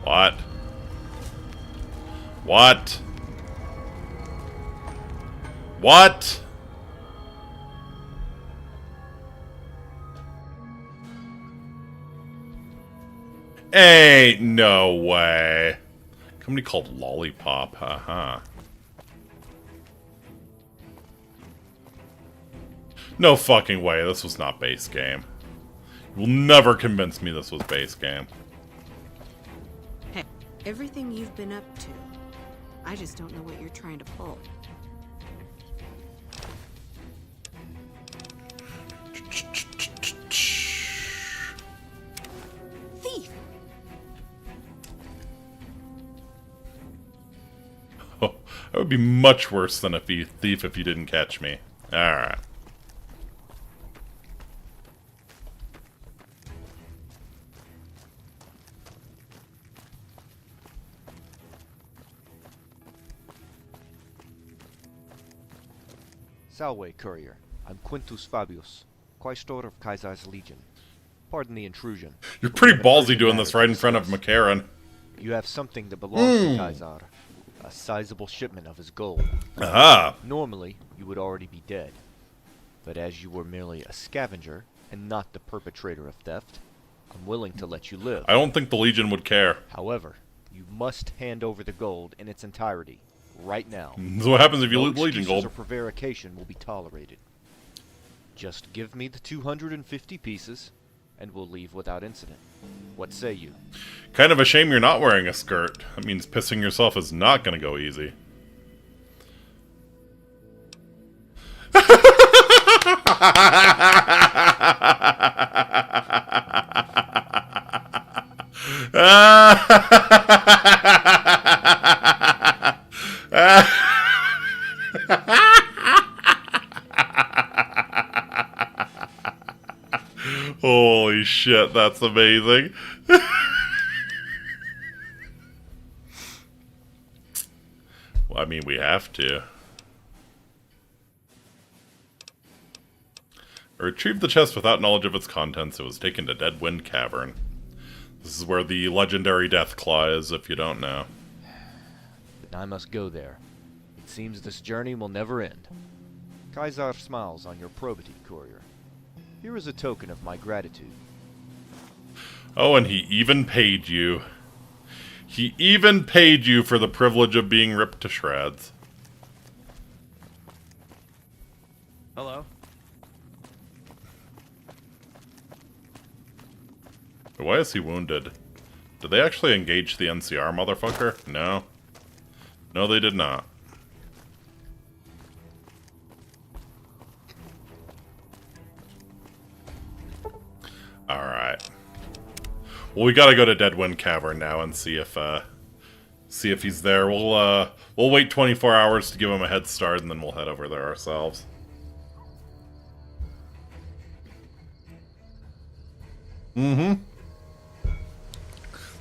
What? What? What? Ain't no way. Company called Lollipop, haha. No fucking way, this was not base game. You will never convince me this was base game.
Hey, everything you've been up to, I just don't know what you're trying to pull. Thief!
Oh, that would be much worse than a thief if you didn't catch me. Alright.
Salve, courier. I'm Quintus Fabius, Quaestor of Caesar's Legion. Pardon the intrusion.
You're pretty ballsy doing this right in front of McCarran.
You have something that belongs to Caesar. A sizable shipment of his gold.
Aha!
Normally, you would already be dead. But as you were merely a scavenger, and not the perpetrator of theft, I'm willing to let you live.
I don't think the Legion would care.
However, you must hand over the gold in its entirety, right now.
So what happens if you
No
loot Legion
excuses
gold?
or prevarication will be tolerated. Just give me the 250 pieces, and we'll leave without incident. What say you?
Kind of a shame you're not wearing a skirt. That means pissing yourself is not gonna go easy. Holy shit, that's amazing. Well, I mean, we have to. I retrieved the chest without knowledge of its contents. It was taken to Deadwind Cavern. This is where the legendary Deathclaw is, if you don't know.
But I must go there. It seems this journey will never end. Caesar smiles on your probity, courier. Here is a token of my gratitude.
Oh, and he even paid you. He even paid you for the privilege of being ripped to shreds.
Hello.
Why is he wounded? Did they actually engage the NCR, motherfucker? No. No, they did not. Alright. Well, we gotta go to Deadwind Cavern now and see if he's there. We'll wait 24 hours to give him a head start, and then we'll head over there ourselves. Mm-hmm.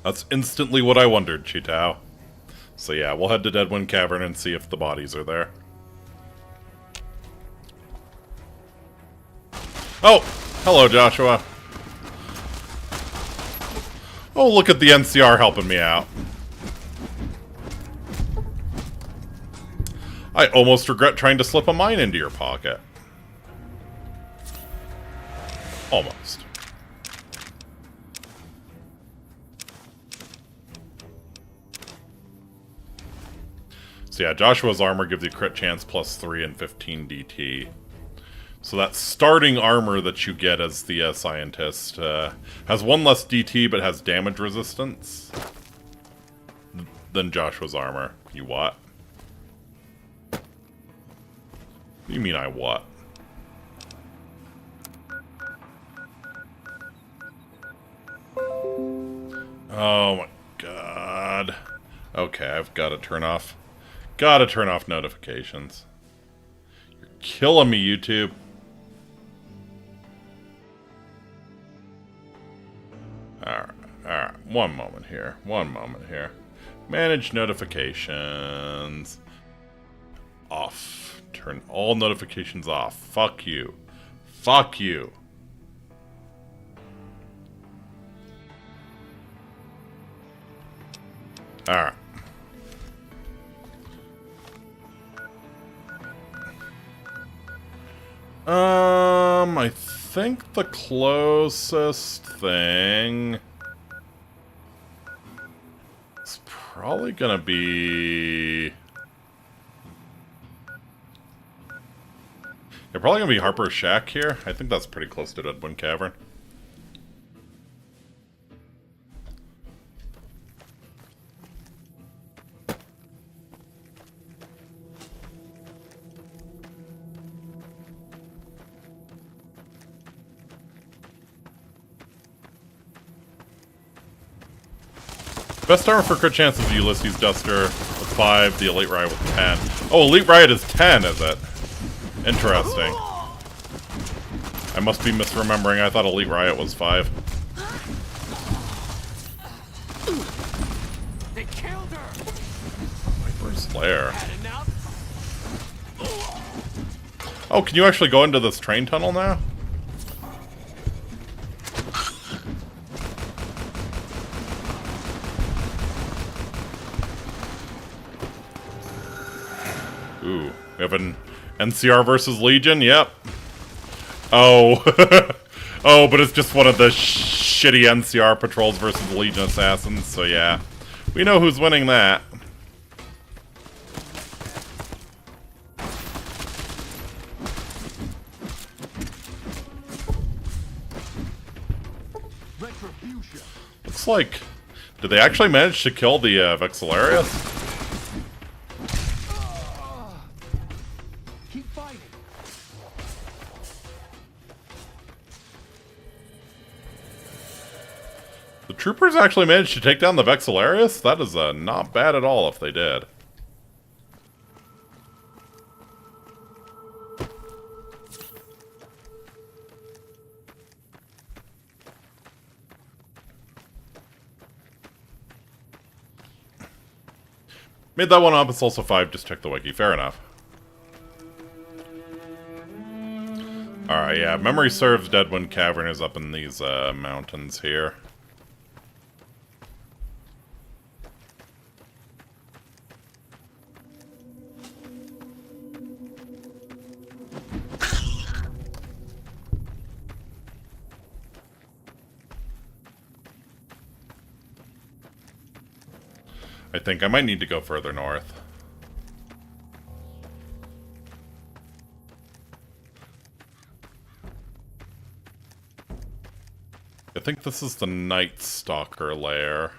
That's instantly what I wondered, Chitao. So yeah, we'll head to Deadwind Cavern and see if the bodies are there. Oh! Hello, Joshua. Oh, look at the NCR helping me out. I almost regret trying to slip a mine into your pocket. Almost. So yeah, Joshua's armor gives you crit chance plus 3 and 15 DT. So that starting armor that you get as the scientist has 1 less DT but has damage resistance than Joshua's armor. You what? What do you mean I what? Oh my god. Okay, I've got to turn off. Gotta turn off notifications. You're killing me, YouTube. Alright. One moment here. Manage notifications. Off. Turn all notifications off. Fuck you. Fuck you. Alright. I think the closest thing is probably gonna be... They're probably gonna be Harper's Shack here. I think that's pretty close to Deadwind Cavern. Best armor for crit chance is the Ulysses Duster with 5, the Elite Riot with 10. Oh, Elite Riot is 10, is it? Interesting. I must be misremembering. I thought Elite Riot was 5.
They killed her.
Viper's Lair. Oh, can you actually go into this train tunnel now? Ooh, we have an NCR versus Legion? Yep. Oh. Oh, but it's just one of the shitty NCR patrols versus Legion assassins, so yeah. We know who's winning that. Looks like... Did they actually manage to kill the Vexillarius? The troopers actually managed to take down the Vexillarius? That is not bad at all if they did. Made that one up, it's also 5, just check the wiki. Fair enough. Alright, yeah, memory serves Deadwind Cavern is up in these mountains here. I think I might need to go further north. I think this is the Night Stalker lair.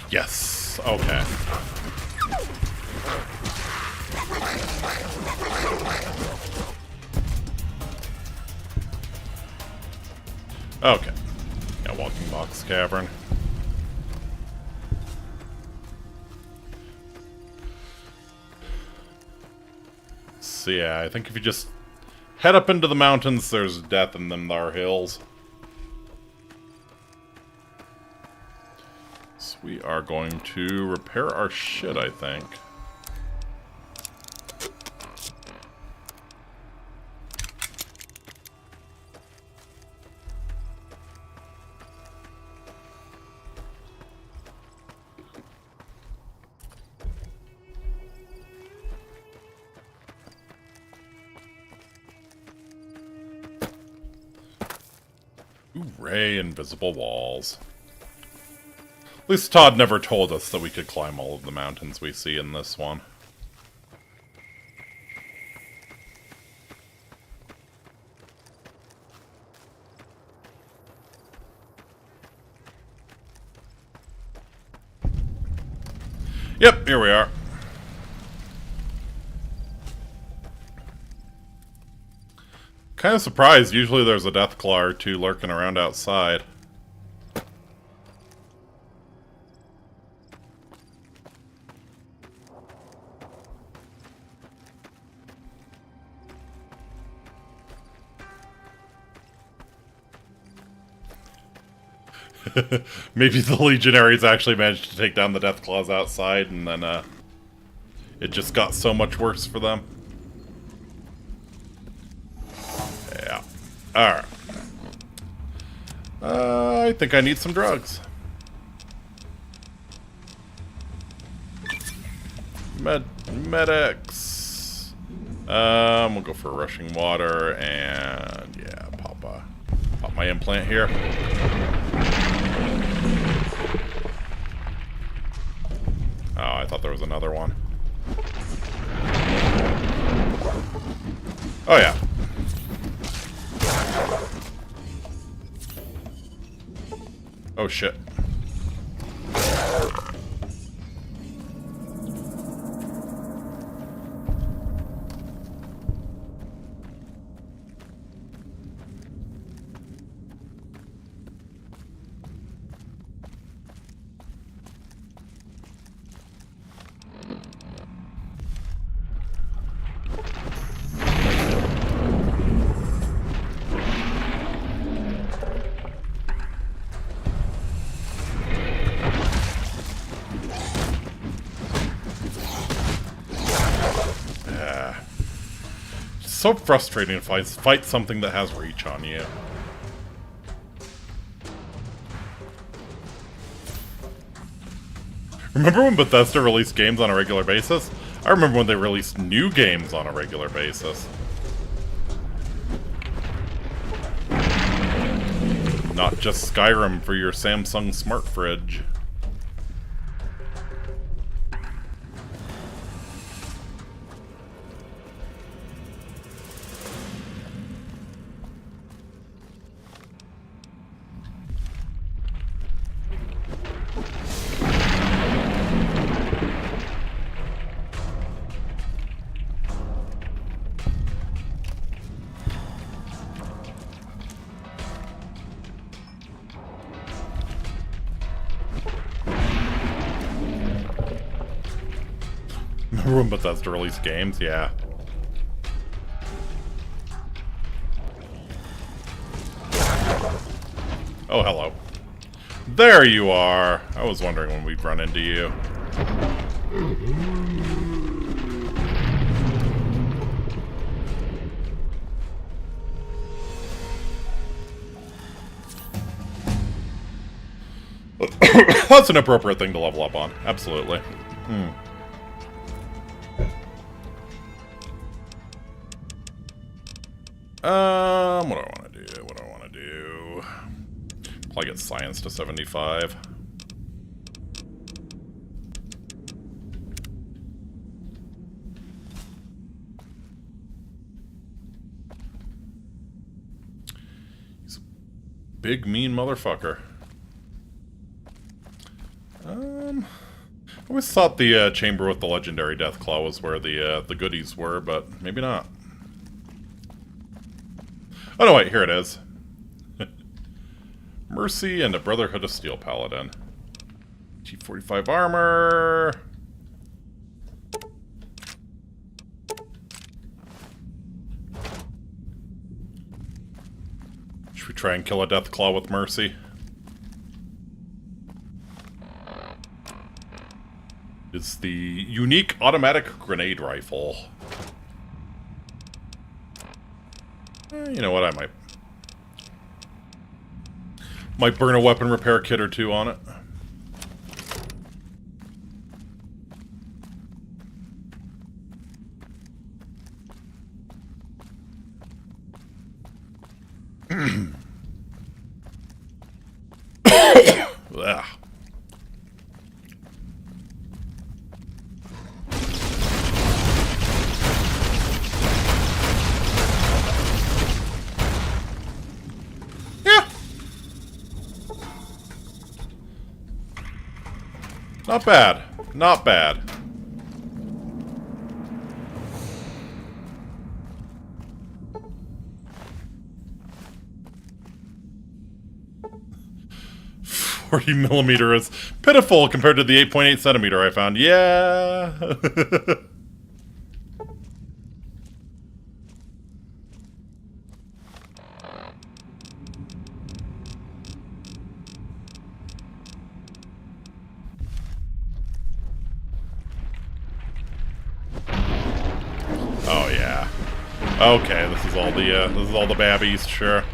Yes, okay. Okay. Yeah, walking box cavern. So yeah, I think if you just head up into the mountains, there's death in them there hills. So we are going to repair our shit, I think. Hooray, invisible walls. At least Todd never told us that we could climb all of the mountains we see in this one. Yep, here we are. Kind of surprised. Usually there's a deathclaw or two lurking around outside. Maybe the legionaries actually managed to take down the deathclaws outside, and then it just got so much worse for them. Yeah. Alright. I think I need some drugs. Medics. We'll go for rushing water, and yeah, pop my implant here. Oh, I thought there was another one. Oh, yeah. Oh, shit. So frustrating to fight something that has reach on you. Remember when Bethesda released games on a regular basis? I remember when they released new games on a regular basis. Not just Skyrim for your Samsung smart fridge. Remember when Bethesda released games? Yeah. Oh, hello. There you are! I was wondering when we'd run into you. That's an appropriate thing to level up on. Absolutely. What do I want to do? What do I want to do? Probably get science to 75. He's a big, mean motherfucker. I always thought the chamber with the legendary deathclaw was where the goodies were, but maybe not. Oh no, wait, here it is. Mercy and a Brotherhood of Steel Paladin. G45 armor. Should we try and kill a deathclaw with Mercy? It's the unique automatic grenade rifle. You know what, I might burn a weapon repair kit or two on it. Not bad. Not bad. .40mm is pitiful compared to the 8.8 centimeter I found. Yeah. Oh yeah. Okay, this is all the babbies, sure.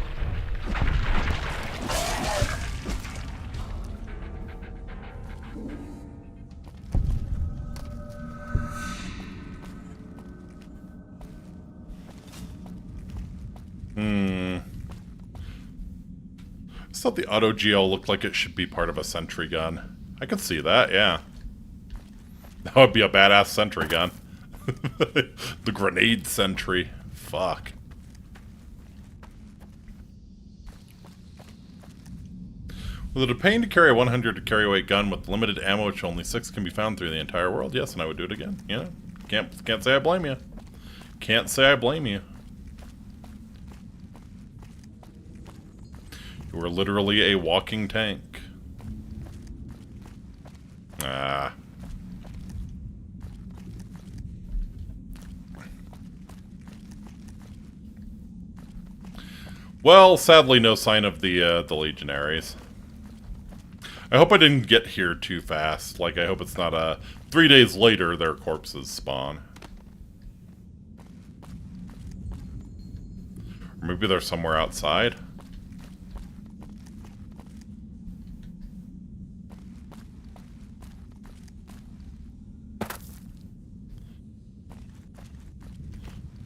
I thought the auto-geo looked like it should be part of a sentry gun. I could see that, yeah. That would be a badass sentry gun. The grenade sentry. Fuck. Was it a pain to carry a 100 carry-weight gun with limited ammo, which only 6 can be found through the entire world? Yes, and I would do it again. Yeah. Can't say I blame you. Can't say I blame you. You were literally a walking tank. Ah. Well, sadly, no sign of the Legionaries. I hope I didn't get here too fast. Like, I hope it's not 3 days later their corpses spawn. Or maybe they're somewhere outside.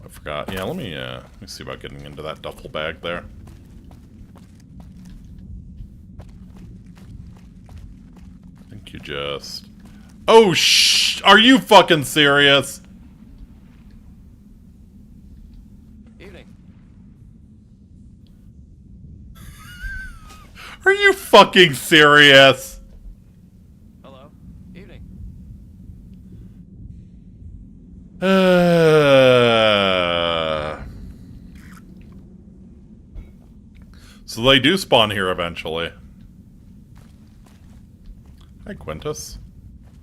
I forgot. Yeah, let me see about getting into that duffel bag there. I think you just... Oh, are you fucking serious?
Evening.
Are you fucking serious?
Hello. Evening.
So they do spawn here eventually. Hi, Quintus.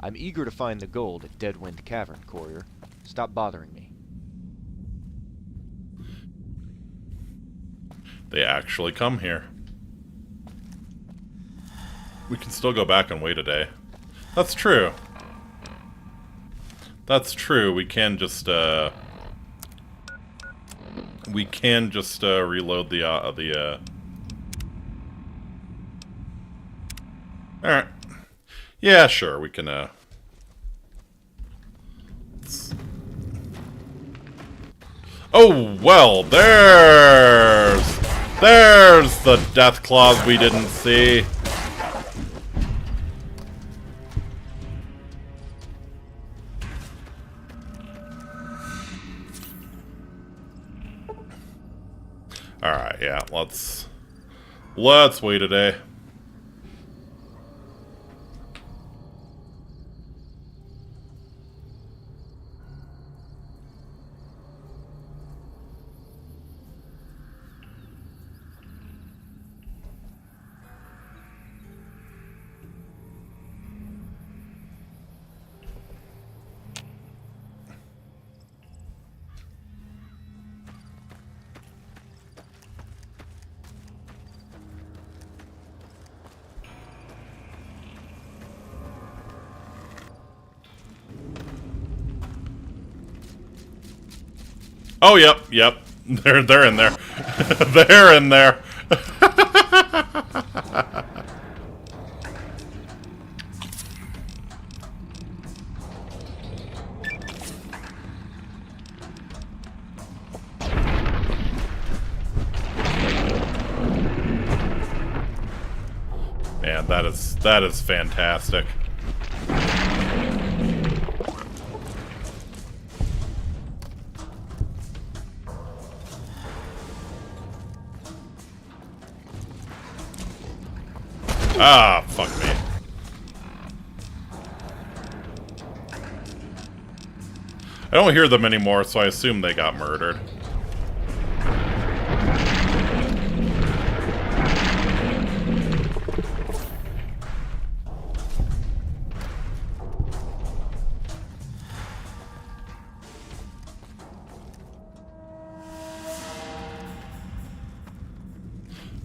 I'm eager to find the gold at Deadwind Cavern, Courier. Stop bothering me.
They actually come here. We can still go back and wait a day. That's true. That's true. We can just reload the Alright. Yeah, sure, we can Oh, well, there's the deathclaws we didn't see. Alright, yeah, let's wait a day. Oh, yep. They're in there. They're in there. Man, that is fantastic. Ah, fuck me. I don't hear them anymore, so I assume they got murdered.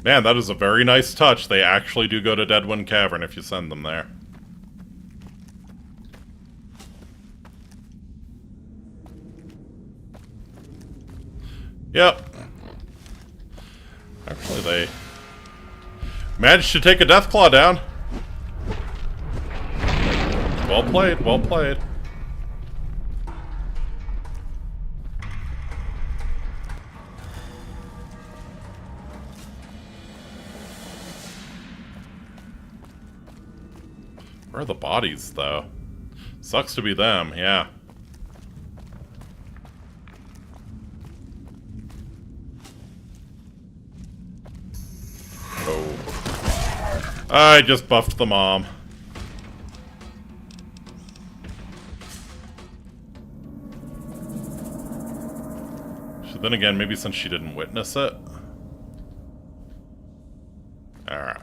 Man, that is a very nice touch. They actually do go to Deadwind Cavern if you send them there. Yep. Actually, they managed to take a deathclaw down. Well played, well played. Where are the bodies, though? Sucks to be them, yeah. Oh. I just buffed the mom. So then again, maybe since she didn't witness it. Alright.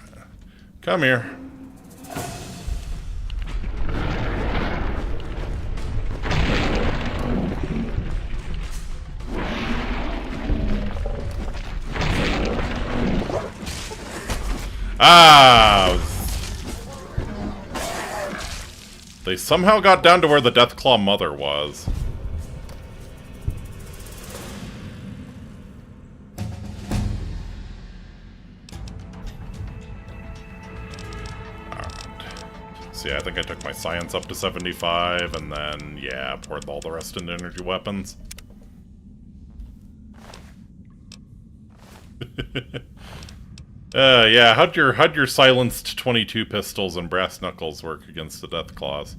Come here. Ah! They somehow got down to where the Deathclaw mother was. Alright. So yeah, I think I took my science up to 75, and then, yeah, poured all the rest into energy weapons. Yeah, how'd your silenced 22 pistols and brass knuckles work against the deathclaws?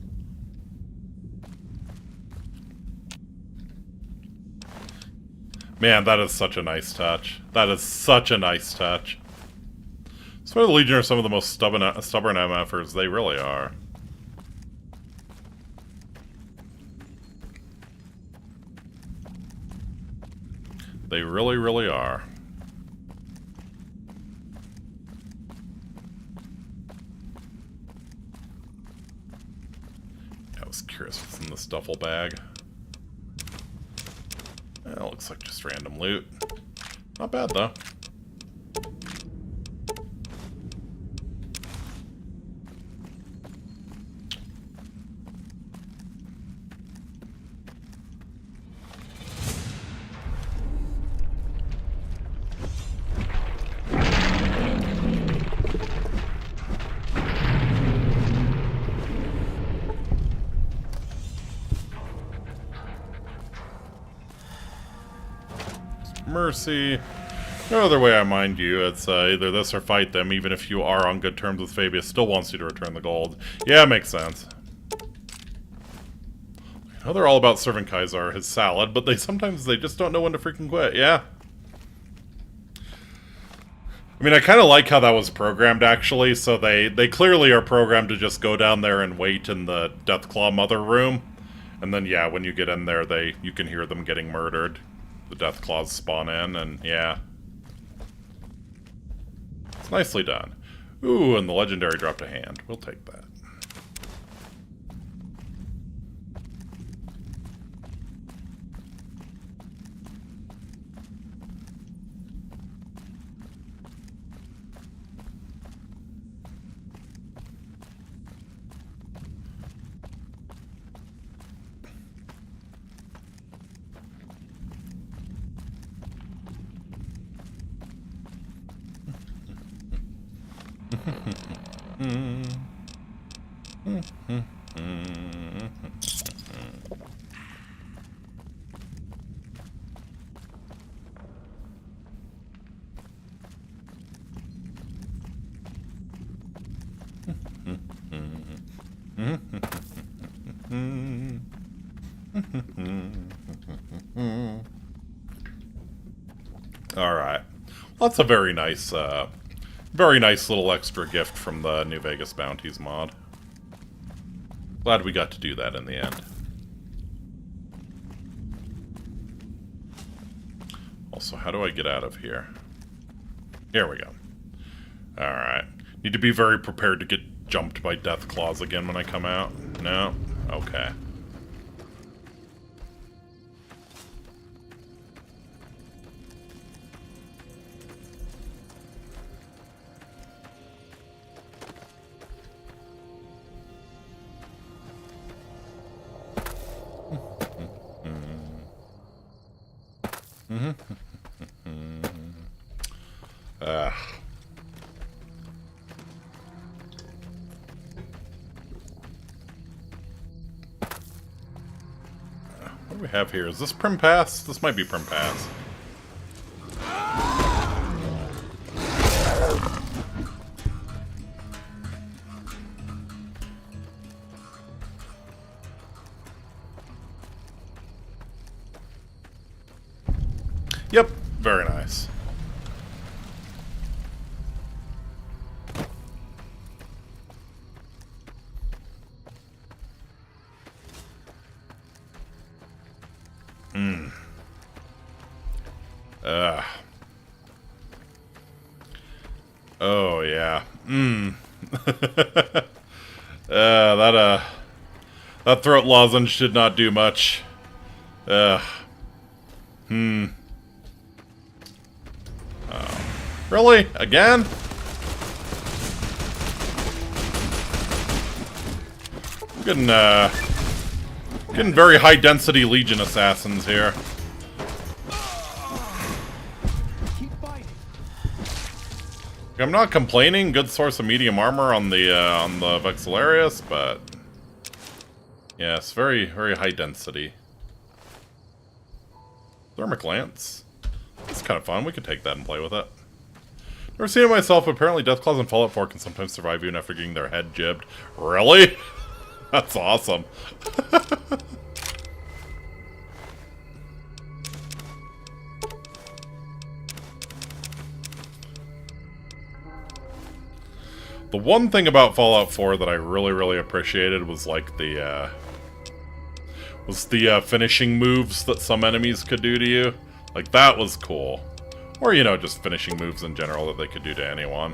Man, that is such a nice touch. That is such a nice touch. So the Legion are some of the most stubborn MFers. They really are. They really, really are. I was curious what's in this duffel bag. Well, looks like just random loot. Not bad, though. Mercy. No other way I mind you. It's either this or fight them, even if you are on good terms with Fabius. Still wants you to return the gold. Yeah, makes sense. I know they're all about serving Kaisar his salad, but sometimes they just don't know when to freaking quit. Yeah. I mean, I kind of like how that was programmed, actually. So they clearly are programmed to just go down there and wait in the Deathclaw Mother room. And then, yeah, when you get in there, you can hear them getting murdered. The Deathclaws spawn in, and yeah. It's nicely done. Ooh, and the Legendary dropped a hand. We'll take that. Alright. Well, that's a very nice little extra gift from the New Vegas Bounties mod. Glad we got to do that in the end. so how do I get out of here? Here we go. Alright. Need to be very prepared to get jumped by deathclaws again when I come out. No? Okay. What do we have here? Is this Prim Pass? This might be Prim Pass. Yep, very nice. Oh, yeah. That throat lozenge did not do much. Really? Again? Getting very high density Legion assassins here. I'm not complaining. Good source of medium armor on the Vexillarius, but yes, very high density. Thermic lance. That's kind of fun. We could take that and play with it. Never seen it myself, but apparently deathclaws in Fallout 4 can sometimes survive even after getting their head jibbed. Really? That's awesome. The one thing about Fallout 4 that I really appreciated was like the finishing moves that some enemies could do to you. Like, that was cool. Or, you know, just finishing moves in general that they could do to anyone.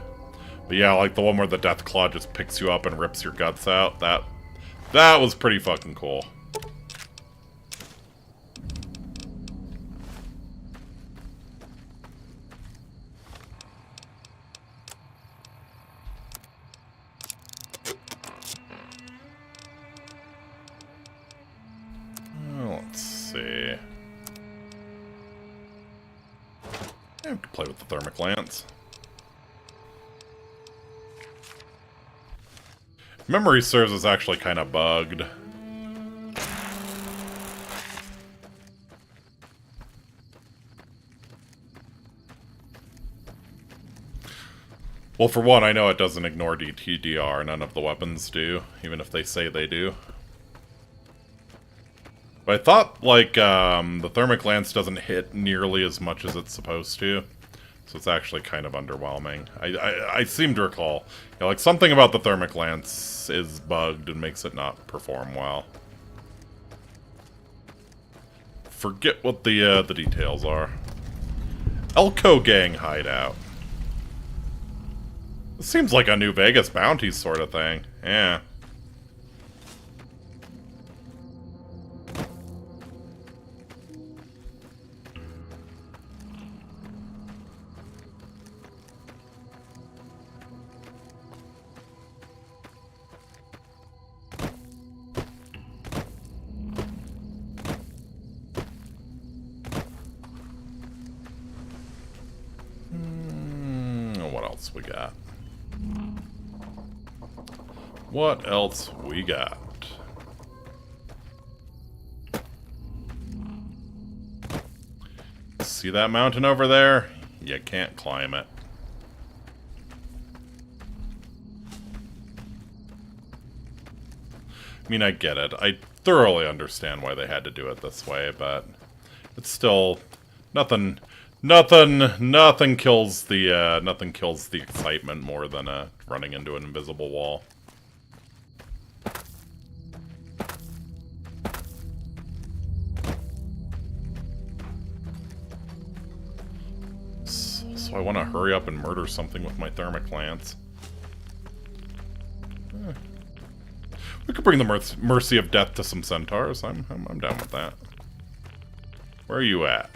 But yeah, like the one where the Deathclaw just picks you up and rips your guts out. That was pretty fucking cool. Let's see. Yeah, we can play with the Thermic Lance. Memory serves is actually kind of bugged. Well, for one, I know it doesn't ignore DTDR. None of the weapons do, even if they say they do. But I thought, like, the Thermic Lance doesn't hit nearly as much as it's supposed to. So it's actually kind of underwhelming. I seem to recall, you know, like, something about the Thermic Lance is bugged and makes it not perform well. Forget what the details are. Elko Gang hideout. This seems like a New Vegas bounty sort of thing. Yeah. What else we got? What else we got? See that mountain over there? You can't climb it. I mean, I get it. I thoroughly understand why they had to do it this way, but it's still nothing kills the excitement more than running into an invisible wall. So I want to hurry up and murder something with my thermic lance. We could bring the mercy of death to some centaurs. I'm down with that. Where are you at?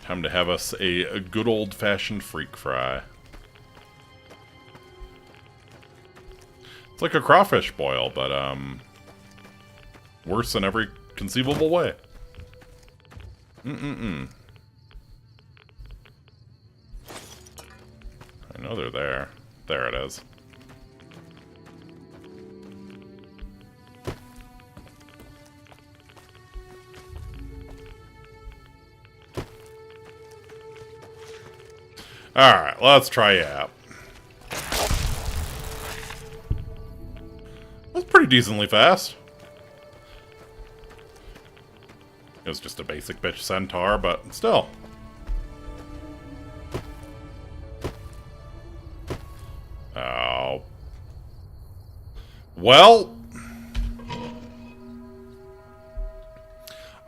Time to have us a good old-fashioned freak fry. It's like a crawfish boil, but worse in every conceivable way. I know they're there. There it is. Alright, let's try it out. That's pretty decently fast. It was just a basic bitch centaur, but still. Oh. Well.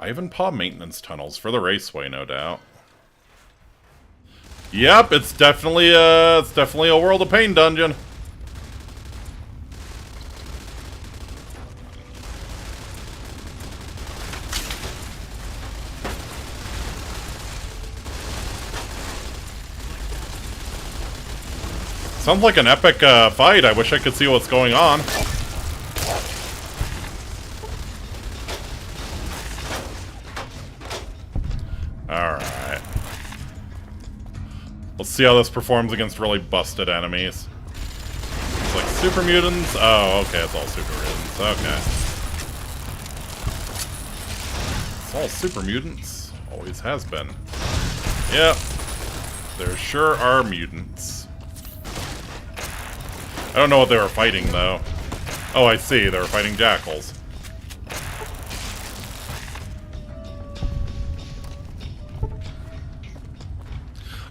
Ivanpah maintenance tunnels for the raceway, no doubt. Yep, it's definitely a World of Pain dungeon. Sounds like an epic fight. I wish I could see what's going on. Alright. Let's see how this performs against really busted enemies. It's like super mutants. Oh, okay, it's all super mutants. Okay. It's all super mutants. Always has been. Yep. There sure are mutants. I don't know what they were fighting, though. Oh, I see. They were fighting jackals.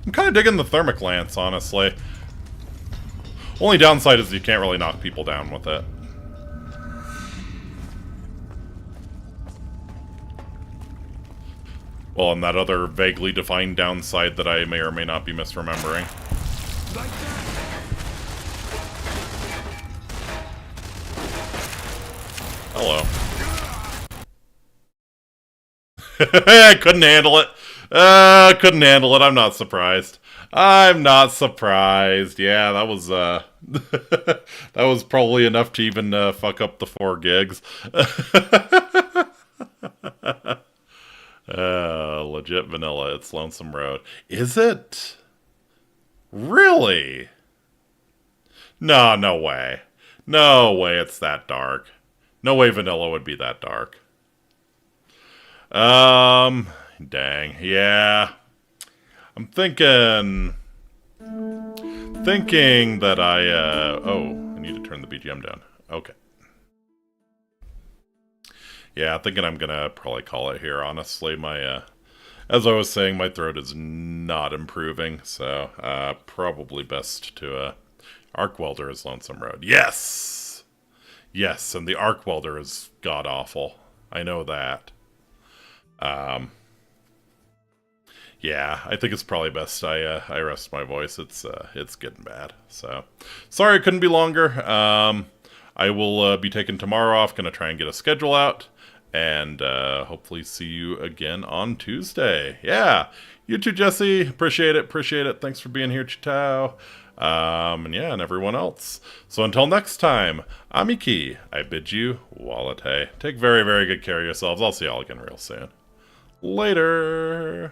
I'm kind of digging the thermic lance, honestly. Only downside is you can't really knock people down with it. Well, and that other vaguely defined downside that I may or may not be misremembering. Hello. I couldn't handle it. Couldn't handle it. I'm not surprised. I'm not surprised. Yeah, that was that was probably enough to even fuck up the 4 gigs. Legit vanilla. It's Lonesome Road. Is it? Really? No, no way. No way it's that dark. No way vanilla would be that dark. Dang. Yeah. I'm thinking that oh, I need to turn the BGM down. Okay. Yeah, thinking I'm gonna probably call it here, honestly. My, as I was saying, my throat is not improving, so, probably best to, Arc Welder is Lonesome Road. Yes! Yes, and the Arc Welder is god-awful. I know that. Yeah, I think it's probably best I rest my voice. It's getting bad, so. Sorry it couldn't be longer. I will, be taking tomorrow off, gonna try and get a schedule out. And hopefully see you again on Tuesday. Yeah, you too, Jesse. Appreciate it. Appreciate it. Thanks for being here, Chitao. And yeah, and everyone else. So until next time, Amiki, I bid you wallet. Take very, very good care of yourselves. I'll see y'all again real soon. Later.